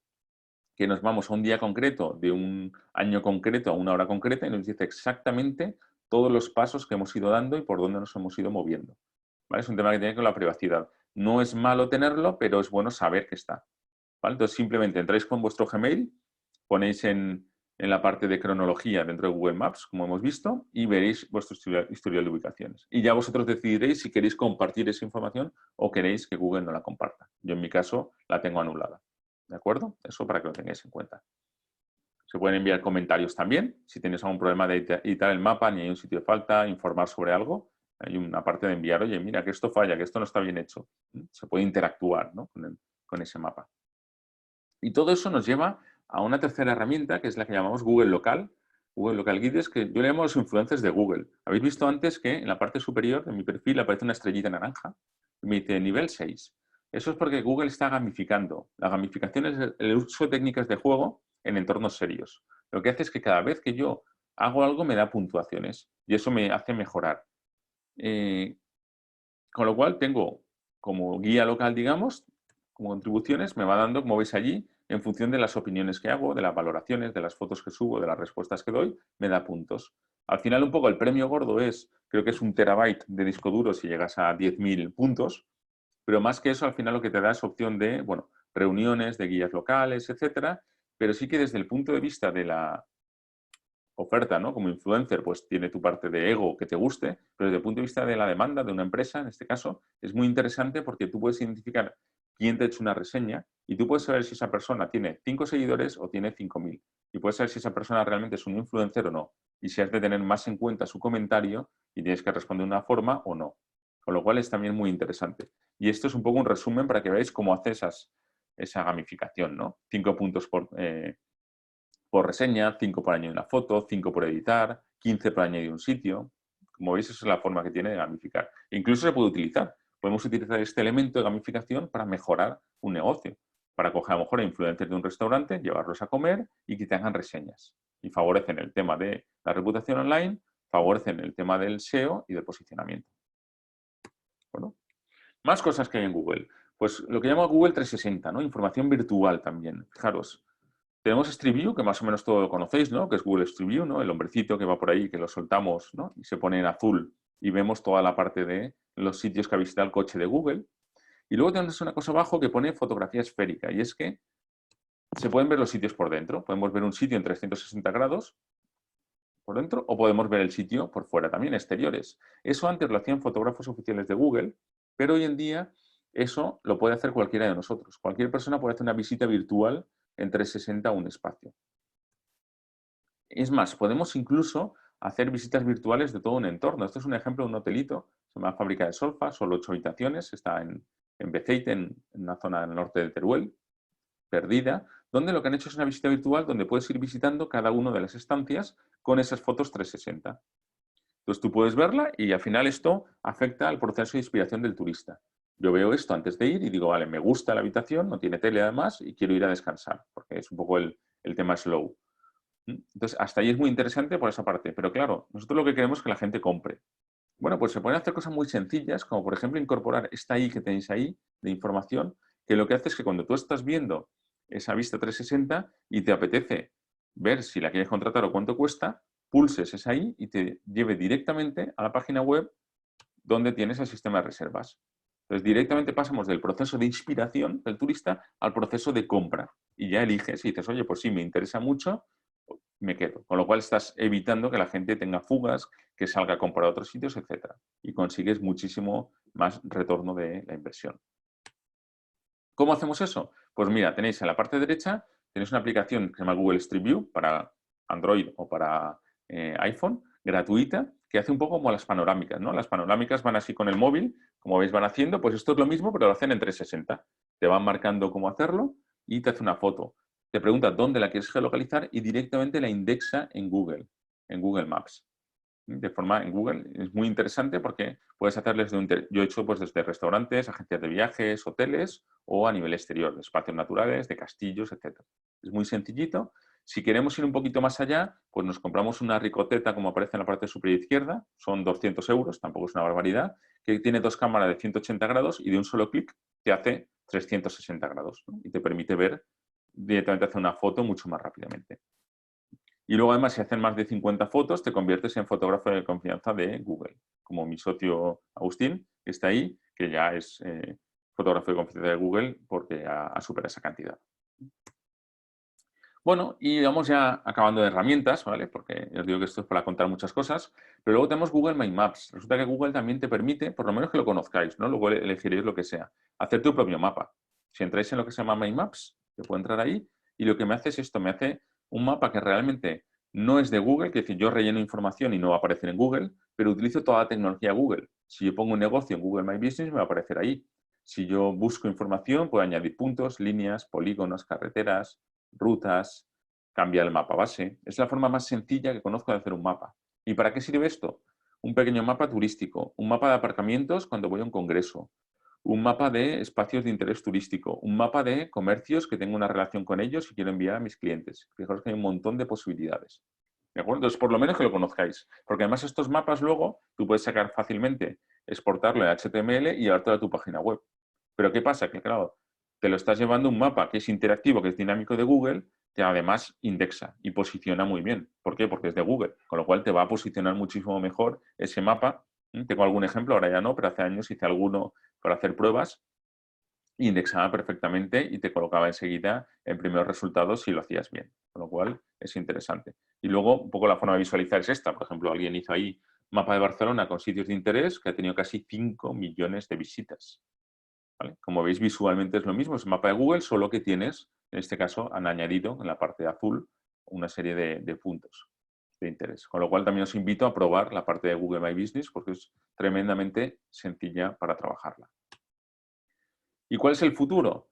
que nos vamos a un día concreto, de un año concreto a una hora concreta, y nos dice exactamente todos los pasos que hemos ido dando y por dónde nos hemos ido moviendo. ¿Vale? Es un tema que tiene que ver con la privacidad. No es malo tenerlo, pero es bueno saber que está. ¿Vale? Entonces simplemente entráis con vuestro Gmail, ponéis en la parte de cronología dentro de Google Maps, como hemos visto, y veréis vuestro historial de ubicaciones. Y ya vosotros decidiréis si queréis compartir esa información o queréis que Google no la comparta. Yo en mi caso la tengo anulada. ¿De acuerdo? Eso para que lo tengáis en cuenta. Se pueden enviar comentarios también. Si tienes algún problema de editar el mapa, ni hay un sitio de falta, informar sobre algo, hay una parte de enviar, oye, mira, que esto falla, que esto no está bien hecho. Se puede interactuar, ¿no?, con ese mapa. Y todo eso nos lleva a una tercera herramienta, que es la que llamamos Google Local. Google Local Guides, que yo le llamo los influencers de Google. Habéis visto antes que en la parte superior de mi perfil aparece una estrellita naranja y me dice nivel 6. Eso es porque Google está gamificando. La gamificación es el uso de técnicas de juego en entornos serios. Lo que hace es que cada vez que yo hago algo me da puntuaciones y eso me hace mejorar. Con lo cual tengo como guía local, digamos, como contribuciones, me va dando, como veis allí, en función de las opiniones que hago, de las valoraciones, de las fotos que subo, de las respuestas que doy, me da puntos. Al final un poco el premio gordo es, creo que es 1 terabyte de disco duro si llegas a 10.000 puntos, pero más que eso al final lo que te da es opción de, bueno, reuniones, de guías locales, etcétera, pero sí que desde el punto de vista de la oferta, ¿no?, como influencer, pues tiene tu parte de ego que te guste, pero desde el punto de vista de la demanda de una empresa, en este caso, es muy interesante porque tú puedes identificar quién te ha hecho una reseña y tú puedes saber si esa persona tiene 5 seguidores o tiene 5.000. Y puedes saber si esa persona realmente es un influencer o no. Y si has de tener más en cuenta su comentario y tienes que responder de una forma o no. Con lo cual es también muy interesante. Y esto es un poco un resumen para que veáis cómo hace esa gamificación, ¿no? 5 puntos por reseña, 5 por añadir una foto, 5 por editar, 15 por añadir un sitio. Como veis, esa es la forma que tiene de gamificar. Incluso se puede utilizar. Podemos utilizar este elemento de gamificación para mejorar un negocio. Para coger a lo mejor a influencers de un restaurante, llevarlos a comer y que te hagan reseñas. Y favorecen el tema de la reputación online, favorecen el tema del SEO y del posicionamiento. Bueno, más cosas que hay en Google. Pues lo que llamo Google 360, ¿no? Información virtual también. Fijaros, tenemos Street View, que más o menos todo lo conocéis, ¿no?, que es Google Street View, ¿no?, el hombrecito que va por ahí, que lo soltamos, ¿no?, y se pone en azul y vemos toda la parte de los sitios que ha visitado el coche de Google. Y luego tenemos una cosa abajo que pone fotografía esférica, y es que se pueden ver los sitios por dentro. Podemos ver un sitio en 360 grados por dentro o podemos ver el sitio por fuera, también exteriores. Eso antes lo hacían fotógrafos oficiales de Google, pero hoy en día eso lo puede hacer cualquiera de nosotros. Cualquier persona puede hacer una visita virtual en 360 a un espacio. Es más, podemos incluso hacer visitas virtuales de todo un entorno. Esto es un ejemplo de un hotelito, se llama Fábrica de Solfa, solo 8 habitaciones, está en Beceite, en una zona del norte de Teruel, perdida, donde lo que han hecho es una visita virtual donde puedes ir visitando cada una de las estancias con esas fotos 360. Entonces tú puedes verla y al final esto afecta al proceso de inspiración del turista. Yo veo esto antes de ir y digo, vale, me gusta la habitación, no tiene tele además y quiero ir a descansar, porque es un poco el tema slow. Entonces, hasta ahí es muy interesante por esa parte. Pero claro, nosotros lo que queremos es que la gente compre. Bueno, pues se pueden hacer cosas muy sencillas, como por ejemplo incorporar esta I que tenéis ahí de información, que lo que hace es que cuando tú estás viendo esa vista 360 y te apetece ver si la quieres contratar o cuánto cuesta, pulses esa I y te lleve directamente a la página web donde tienes el sistema de reservas. Entonces, directamente pasamos del proceso de inspiración del turista al proceso de compra. Y ya eliges y dices, oye, pues sí, me interesa mucho, me quedo. Con lo cual estás evitando que la gente tenga fugas, que salga a comprar a otros sitios, etc. Y consigues muchísimo más retorno de la inversión. ¿Cómo hacemos eso? Pues mira, tenéis en la parte derecha, tenéis una aplicación que se llama Google Street View para Android o para iPhone, gratuita, que hace un poco como las panorámicas, ¿no? Las panorámicas van así con el móvil, como veis van haciendo, pues esto es lo mismo, pero lo hacen en 360. Te van marcando cómo hacerlo y te hace una foto. Te pregunta dónde la quieres geolocalizar y directamente la indexa en Google Maps. De forma en Google es muy interesante porque puedes hacerles yo he hecho pues desde restaurantes, agencias de viajes, hoteles o a nivel exterior, de espacios naturales, de castillos, etc. Es muy sencillito. Si queremos ir un poquito más allá, pues nos compramos una ricoteta como aparece en la parte superior izquierda, son 200 euros, tampoco es una barbaridad, que tiene 2 cámaras de 180 grados y de un solo clic te hace 360 grados, ¿no? Y te permite ver directamente hacer una foto mucho más rápidamente. Y luego, además, si hacen más de 50 fotos, te conviertes en fotógrafo de confianza de Google, como mi socio Agustín, que está ahí, que ya es fotógrafo de confianza de Google porque ha superado esa cantidad. Bueno, y vamos ya acabando de herramientas, ¿vale? Porque os digo que esto es para contar muchas cosas, pero luego tenemos Google My Maps. Resulta que Google también te permite, por lo menos que lo conozcáis, ¿no? Luego elegiréis lo que sea, hacer tu propio mapa. Si entráis en lo que se llama My Maps, Yo puedo entrar ahí y lo que me hace es esto, me hace un mapa que realmente no es de Google, que es decir, yo relleno información y no va a aparecer en Google, pero utilizo toda la tecnología Google. Si yo pongo un negocio en Google My Business, me va a aparecer ahí. Si yo busco información, puedo añadir puntos, líneas, polígonos, carreteras, rutas, cambiar el mapa base. Es la forma más sencilla que conozco de hacer un mapa. ¿Y para qué sirve esto? Un pequeño mapa turístico, un mapa de aparcamientos cuando voy a un congreso, un mapa de espacios de interés turístico, un mapa de comercios que tengo una relación con ellos y quiero enviar a mis clientes. Fijaos que hay un montón de posibilidades. ¿De acuerdo? Entonces, por lo menos que lo conozcáis. Porque además estos mapas luego tú puedes sacar fácilmente, exportarlo en HTML y llevártelo a tu página web. Pero ¿qué pasa? Que claro, te lo estás llevando un mapa que es interactivo, que es dinámico de Google, que además indexa y posiciona muy bien. ¿Por qué? Porque es de Google, con lo cual te va a posicionar muchísimo mejor ese mapa. Tengo algún ejemplo, ahora ya no, pero hace años hice alguno para hacer pruebas, indexaba perfectamente y te colocaba enseguida en primeros resultados si lo hacías bien, con lo cual es interesante. Y luego, un poco la forma de visualizar es esta. Por ejemplo, alguien hizo ahí mapa de Barcelona con sitios de interés que ha tenido casi 5 millones de visitas. ¿Vale? Como veis, visualmente es lo mismo, es un mapa de Google, solo que tienes, en este caso, han añadido en la parte azul una serie de puntos de interés. Con lo cual también os invito a probar la parte de Google My Business porque es tremendamente sencilla para trabajarla. ¿Y cuál es el futuro?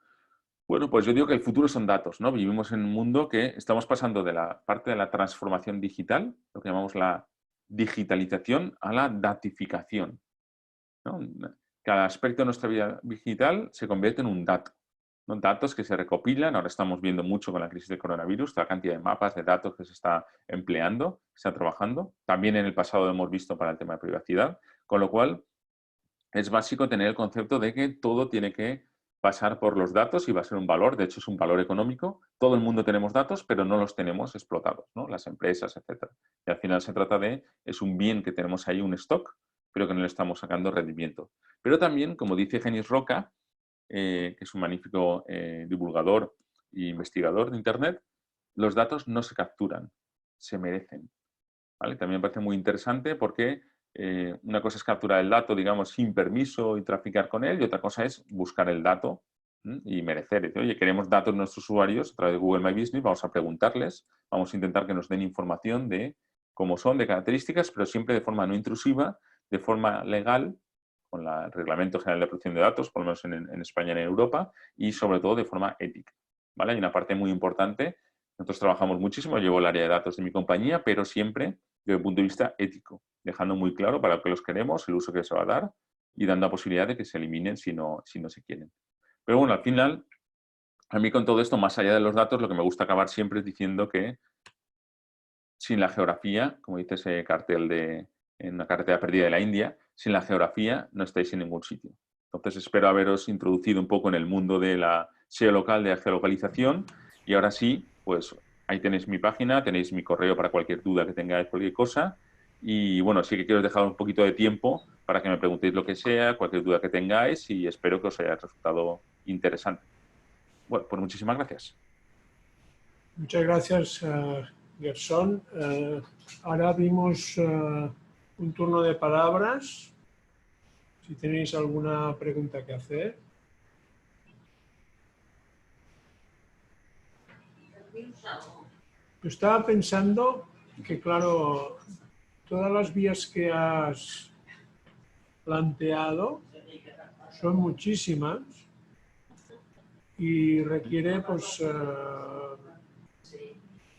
Bueno, pues yo digo que el futuro son datos, ¿no? Vivimos en un mundo que estamos pasando de la parte de la transformación digital, lo que llamamos la digitalización, a la datificación, ¿no? Cada aspecto de nuestra vida digital se convierte en un dato, ¿no? Datos que se recopilan, ahora estamos viendo mucho con la crisis del coronavirus, toda la cantidad de mapas, de datos que se está empleando, que se está trabajando. También en el pasado hemos visto para el tema de privacidad, con lo cual es básico tener el concepto de que todo tiene que pasar por los datos y va a ser un valor, de hecho es un valor económico. Todo el mundo tenemos datos, pero no los tenemos explotados, ¿no? Las empresas, etc. Y al final se trata de, es un bien que tenemos ahí, un stock, pero que no le estamos sacando rendimiento. Pero también, como dice Genís Roca, que es un magnífico divulgador e investigador de Internet, los datos no se capturan, se merecen. ¿Vale? También me parece muy interesante porque una cosa es capturar el dato, digamos, sin permiso y traficar con él, y otra cosa es buscar el dato y merecer. Decir, oye, queremos datos de nuestros usuarios a través de Google My Business, vamos a preguntarles, vamos a intentar que nos den información de cómo son, de características, pero siempre de forma no intrusiva, de forma legal, con el Reglamento General de Protección de Datos, por lo menos en España y en Europa, y sobre todo de forma ética. ¿Vale? Hay una parte muy importante. Nosotros trabajamos muchísimo, llevo el área de datos de mi compañía, pero siempre desde el punto de vista ético, dejando muy claro para lo que los queremos, el uso que se va a dar y dando la posibilidad de que se eliminen si no se quieren. Pero bueno, al final, a mí con todo esto, más allá de los datos, lo que me gusta acabar siempre es diciendo que sin la geografía, como dice ese cartel en una carretera perdida de la India, sin la geografía no estáis en ningún sitio. Entonces espero haberos introducido un poco en el mundo de la SEO local, de la geolocalización, y ahora sí, pues ahí tenéis mi página, tenéis mi correo para cualquier duda que tengáis, cualquier cosa. Y bueno, sí que quiero dejar un poquito de tiempo para que me preguntéis lo que sea, cualquier duda que tengáis y espero que os haya resultado interesante. Bueno, pues muchísimas gracias. Muchas gracias, Gerson. Ahora abrimos un turno de palabras. Si tenéis alguna pregunta que hacer. Yo estaba pensando que, claro, todas las vías que has planteado son muchísimas y requiere pues,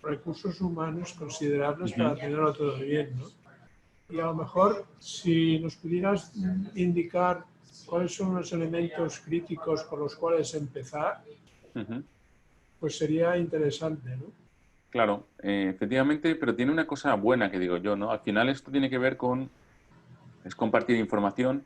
recursos humanos considerables para tenerlo todo bien, ¿no? Y a lo mejor, si nos pudieras indicar cuáles son los elementos críticos por los cuales empezar, pues sería interesante, ¿no? Claro, efectivamente, pero tiene una cosa buena que digo yo, ¿no? Al final esto tiene que ver con, es compartir información,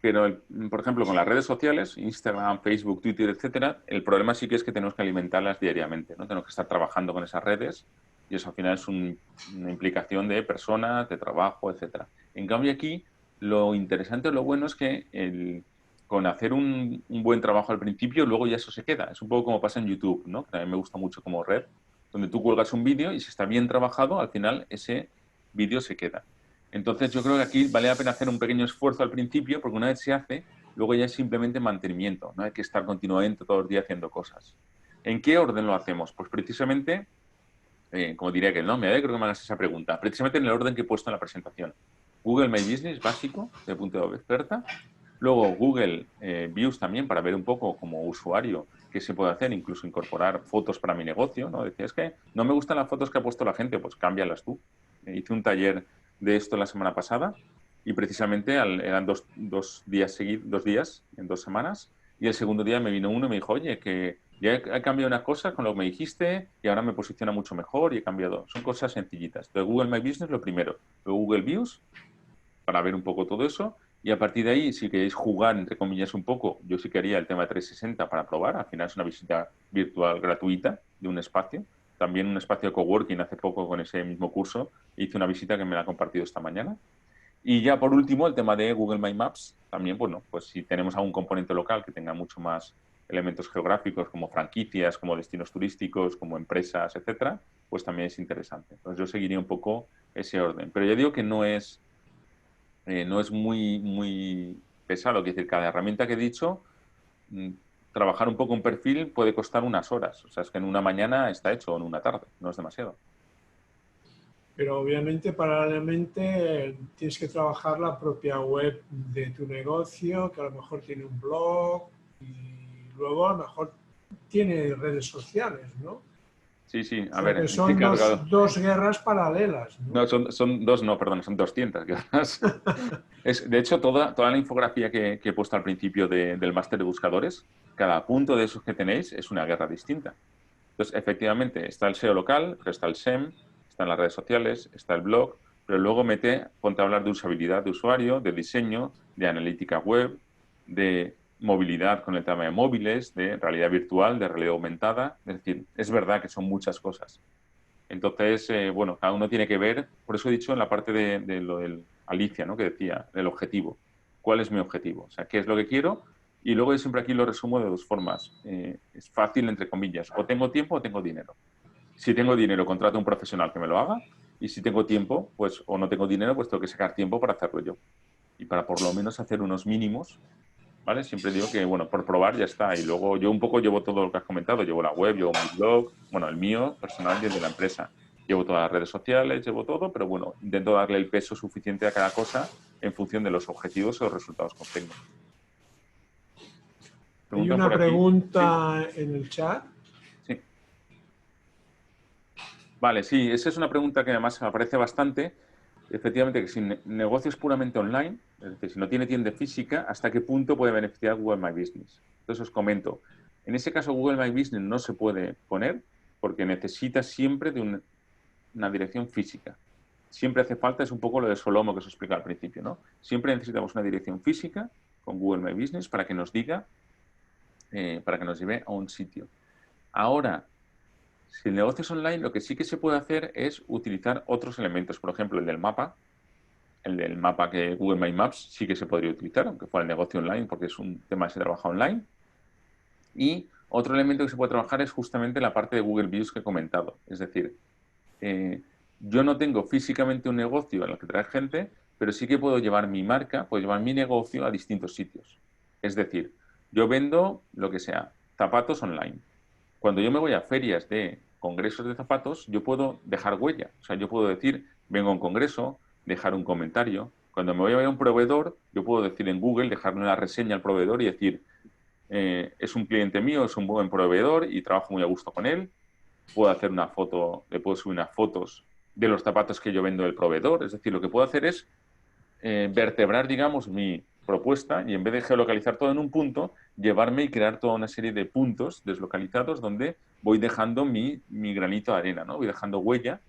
pero, por ejemplo, con las redes sociales, Instagram, Facebook, Twitter, etcétera, el problema sí que es que tenemos que alimentarlas diariamente, ¿no? Tenemos que estar trabajando con esas redes y eso al final es una implicación de personas, de trabajo, etcétera. En cambio aquí, lo interesante o lo bueno es que con hacer un buen trabajo al principio, luego ya eso se queda. Es un poco como pasa en YouTube, ¿no? Que también me gusta mucho como red, donde tú cuelgas un vídeo y si está bien trabajado, al final ese vídeo se queda. Entonces yo creo que aquí vale la pena hacer un pequeño esfuerzo al principio, porque una vez se hace, luego ya es simplemente mantenimiento, no hay que estar continuamente todos los días haciendo cosas. ¿En qué orden lo hacemos? Pues precisamente, como diría que no, me alegro que me hagas esa pregunta, precisamente en el orden que he puesto en la presentación. Google My Business básico, de punto de oferta. Luego Google Views también para ver un poco como usuario qué se puede hacer, incluso incorporar fotos para mi negocio, ¿no? Decía, es que no me gustan las fotos que ha puesto la gente, pues cámbialas tú. Hice un taller de esto la semana pasada y precisamente eran dos días en 2 semanas, y el segundo día me vino uno y me dijo, oye, que ya he cambiado una cosa con lo que me dijiste y ahora me posiciona mucho mejor y he cambiado. Son cosas sencillitas. De Google My Business lo primero, luego Google Views para ver un poco todo eso. Y a partir de ahí, si queréis jugar, entre comillas, un poco, yo sí que haría el tema de 360 para probar. Al final es una visita virtual gratuita de un espacio. También un espacio de coworking hace poco con ese mismo curso. Hice una visita que me la ha compartido esta mañana. Y ya por último, el tema de Google My Maps. También, bueno, pues si tenemos algún componente local que tenga mucho más elementos geográficos como franquicias, como destinos turísticos, como empresas, etcétera, pues también es interesante. Entonces yo seguiría un poco ese orden. Pero ya digo que no es muy pesado. Es decir, cada herramienta que he dicho, trabajar un poco un perfil puede costar unas horas. O sea, es que en una mañana está hecho o en una tarde, no es demasiado. Pero obviamente, paralelamente, tienes que trabajar la propia web de tu negocio, que a lo mejor tiene un blog y luego a lo mejor tiene redes sociales, ¿no? Sí, O a sea, ver, que estoy son cargado. dos guerras paralelas, ¿no? No, son 200 guerras. De hecho, toda la infografía que he puesto al principio del máster de buscadores, cada punto de esos que tenéis es una guerra distinta. Entonces, efectivamente, está el SEO local, pero está el SEM, están las redes sociales, está el blog, pero luego ponte a hablar de usabilidad de usuario, de diseño, de analítica web, de movilidad con el tema de móviles, de realidad virtual, de realidad aumentada. Es decir, es verdad que son muchas cosas. Entonces, bueno, cada uno tiene que ver, por eso he dicho en la parte de lo del Alicia, ¿no? Que decía, el objetivo. ¿Cuál es mi objetivo? O sea, ¿qué es lo que quiero? Y luego yo siempre aquí lo resumo de 2 formas. Es fácil, entre comillas. O tengo tiempo o tengo dinero. Si tengo dinero, contrato a un profesional que me lo haga. Y si tengo tiempo, pues, o no tengo dinero, pues tengo que sacar tiempo para hacerlo yo. Y para por lo menos hacer unos mínimos, ¿vale? Siempre digo que, bueno, por probar ya está. Y luego yo un poco llevo todo lo que has comentado. Llevo la web, llevo mi blog, bueno, el mío personal y el de la empresa. Llevo todas las redes sociales, llevo todo, pero bueno, intento darle el peso suficiente a cada cosa en función de los objetivos o los resultados que obtengo. Hay Preguntan una por aquí. pregunta en el chat. Sí. Vale, sí, esa es una pregunta que además me aparece bastante. Efectivamente, que si negocio es puramente online, es decir, si no tiene tienda física, ¿hasta qué punto puede beneficiar Google My Business? Entonces os comento. En ese caso, Google My Business no se puede poner porque necesita siempre de una dirección física. Siempre hace falta, es un poco lo de Solomo que os explica al principio, ¿no? Siempre necesitamos una dirección física con Google My Business para que nos diga, para que nos lleve a un sitio. Ahora, si el negocio es online, lo que sí que se puede hacer es utilizar otros elementos. Por ejemplo, el del mapa que Google My Maps sí que se podría utilizar, aunque fuera el negocio online, porque es un tema que se trabaja online. Y otro elemento que se puede trabajar es justamente la parte de Google Views que he comentado. Es decir, yo no tengo físicamente un negocio en el que traer gente, pero sí que puedo llevar mi marca, puedo llevar mi negocio a distintos sitios. Es decir, yo vendo lo que sea, zapatos online. Cuando yo me voy a ferias de congresos de zapatos, yo puedo dejar huella. O sea, yo puedo decir, vengo a un congreso, dejar un comentario. Cuando me voy a ver a un proveedor, yo puedo decir en Google, dejarle una reseña al proveedor y decir, es un cliente mío, es un buen proveedor y trabajo muy a gusto con él. Puedo hacer una foto, le puedo subir unas fotos de los zapatos que yo vendo del proveedor. Es decir, lo que puedo hacer es vertebrar, digamos, mi propuesta y en vez de geolocalizar todo en un punto, llevarme y crear toda una serie de puntos deslocalizados donde voy dejando mi granito de arena, ¿no? Voy dejando huella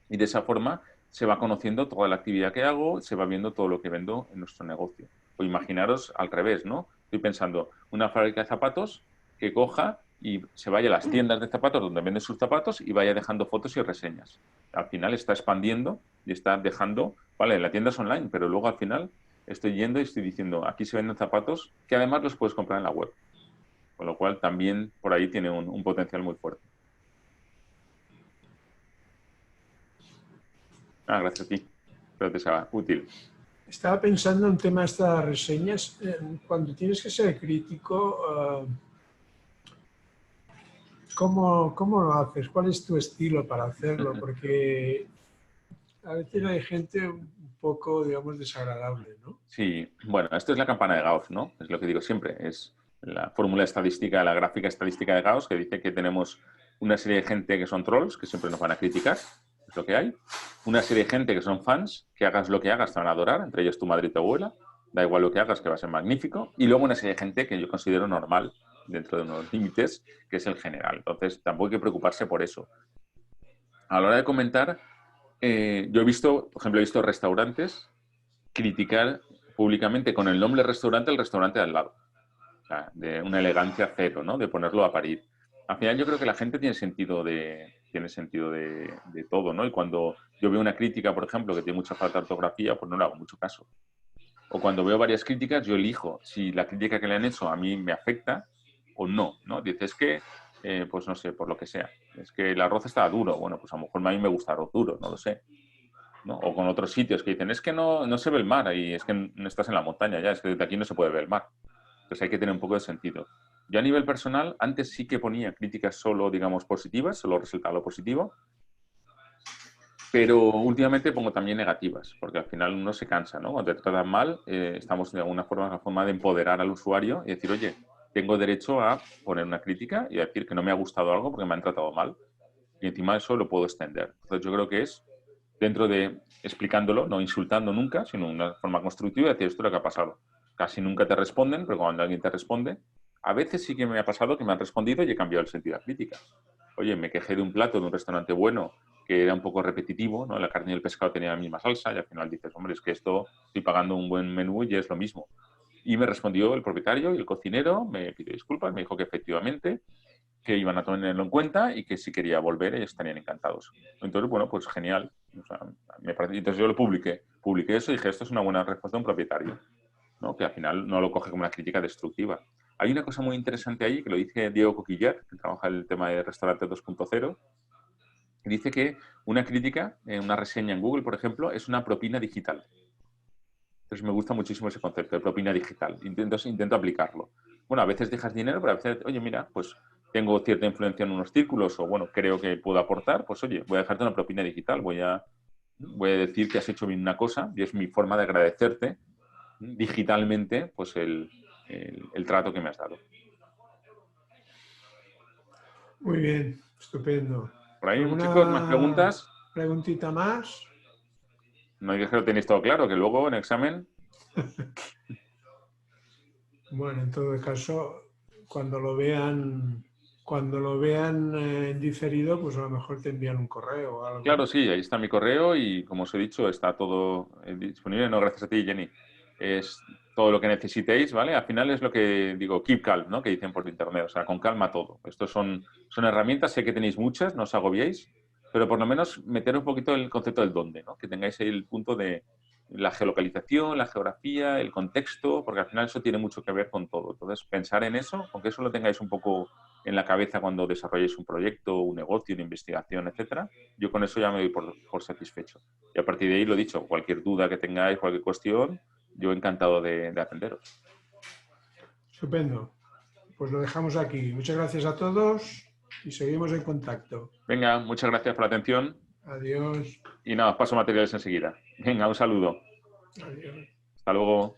y de esa forma se va conociendo toda la actividad que hago, se va viendo todo lo que vendo en nuestro negocio. O imaginaros al revés, ¿no? Estoy pensando, una fábrica de zapatos que coja y se vaya a las tiendas de zapatos donde vende sus zapatos y vaya dejando fotos y reseñas. Al final está expandiendo y está dejando, vale, la tienda es online, pero luego al final estoy yendo y estoy diciendo, aquí se venden zapatos que además los puedes comprar en la web. Con lo cual también por ahí tiene un potencial muy fuerte. Gracias a ti. Espero que te sea útil. Estaba pensando en tema de estas reseñas. Cuando tienes que ser crítico, ¿Cómo lo haces? ¿Cuál es tu estilo para hacerlo? Porque a veces hay gente un poco, digamos, desagradable, ¿no? Sí, bueno, esto es la campana de Gauss, ¿no? Es lo que digo siempre, es la fórmula estadística, la gráfica estadística de Gauss, que dice que tenemos una serie de gente que son trolls, que siempre nos van a criticar, es lo que hay. Una serie de gente que son fans, que hagas lo que hagas, te van a adorar, entre ellos tu madre y tu abuela, da igual lo que hagas, que va a ser magnífico. Y luego una serie de gente que yo considero normal, dentro de unos límites, que es el general. Entonces, tampoco hay que preocuparse por eso. A la hora de comentar, yo he visto, por ejemplo, he visto restaurantes criticar públicamente con el nombre restaurante el restaurante de al lado. O sea, de una elegancia cero, ¿no? De ponerlo a parir. Al final yo creo que la gente tiene sentido de todo, ¿no? Y cuando yo veo una crítica, por ejemplo, que tiene mucha falta de ortografía, pues no le hago mucho caso. O cuando veo varias críticas, yo elijo si la crítica que le han hecho a mí me afecta o no, ¿no? Dices que, pues no sé, por lo que sea. Es que el arroz estaba duro. Bueno, pues a lo mejor a mí me gusta el arroz duro, no lo sé. ¿No? O con otros sitios que dicen, es que no se ve el mar y es que no estás en la montaña ya, es que desde aquí no se puede ver el mar. Entonces hay que tener un poco de sentido. Yo a nivel personal, antes sí que ponía críticas solo, digamos, positivas, solo resaltaba lo positivo, pero últimamente pongo también negativas, porque al final uno se cansa, ¿no? Cuando te tratan mal, estamos de alguna forma en la forma de empoderar al usuario y decir, oye, tengo derecho a poner una crítica y a decir que no me ha gustado algo porque me han tratado mal. Y encima eso lo puedo extender. Entonces yo creo que es dentro de explicándolo, no insultando nunca, sino una forma constructiva, decir esto es lo que ha pasado. Casi nunca te responden, pero cuando alguien te responde, a veces sí que me ha pasado que me han respondido y he cambiado el sentido de la crítica. Oye, me quejé de un plato de un restaurante bueno que era un poco repetitivo, ¿no? La carne y el pescado tenían la misma salsa y al final dices, hombre, es que esto estoy pagando un buen menú y es lo mismo. Y me respondió el propietario y el cocinero, me pidió disculpas, me dijo que efectivamente que iban a tenerlo en cuenta y que si quería volver ellos estarían encantados. Entonces, bueno, pues genial. O sea, entonces yo lo publiqué eso y dije, esto es una buena respuesta a un propietario, ¿no? Que al final no lo coge como una crítica destructiva. Hay una cosa muy interesante ahí, que lo dice Diego Coquillar, que trabaja el tema de restaurante 2.0, dice que una crítica, una reseña en Google, por ejemplo, es una propina digital. Entonces me gusta muchísimo ese concepto de propina digital. Intento aplicarlo. Bueno, a veces dejas dinero, pero a veces, oye, mira, pues tengo cierta influencia en unos círculos o, bueno, creo que puedo aportar, pues, oye, voy a dejarte una propina digital. Voy a decir que has hecho bien una cosa y es mi forma de agradecerte digitalmente, pues, el trato que me has dado. Muy bien, estupendo. Por ahí, ¿Alguna chicos, más preguntas. preguntita más? No hay que lo tenéis todo claro, que luego en examen... Bueno, en todo caso, cuando lo vean en diferido, pues a lo mejor te envían un correo o algo. Claro, sí, ahí está mi correo y como os he dicho, está todo disponible. No, gracias a ti, Jenny. Es todo lo que necesitéis, ¿vale? Al final es lo que digo, keep calm, ¿no? Que dicen por internet, o sea, con calma todo. Estos son herramientas, sé que tenéis muchas, no os agobiéis, pero por lo menos meter un poquito el concepto del dónde, ¿no? Que tengáis ahí el punto de la geolocalización, la geografía, el contexto, porque al final eso tiene mucho que ver con todo. Entonces, pensar en eso, aunque eso lo tengáis un poco en la cabeza cuando desarrolléis un proyecto, un negocio, una investigación, etcétera, yo con eso ya me doy por satisfecho. Y a partir de ahí, lo dicho, cualquier duda que tengáis, cualquier cuestión, yo encantado de atenderos. Estupendo. Pues lo dejamos aquí. Muchas gracias a todos y seguimos en contacto. Venga, muchas gracias por la atención. Adiós. Y nada, os paso materiales enseguida. Venga, un saludo. Adiós. Hasta luego.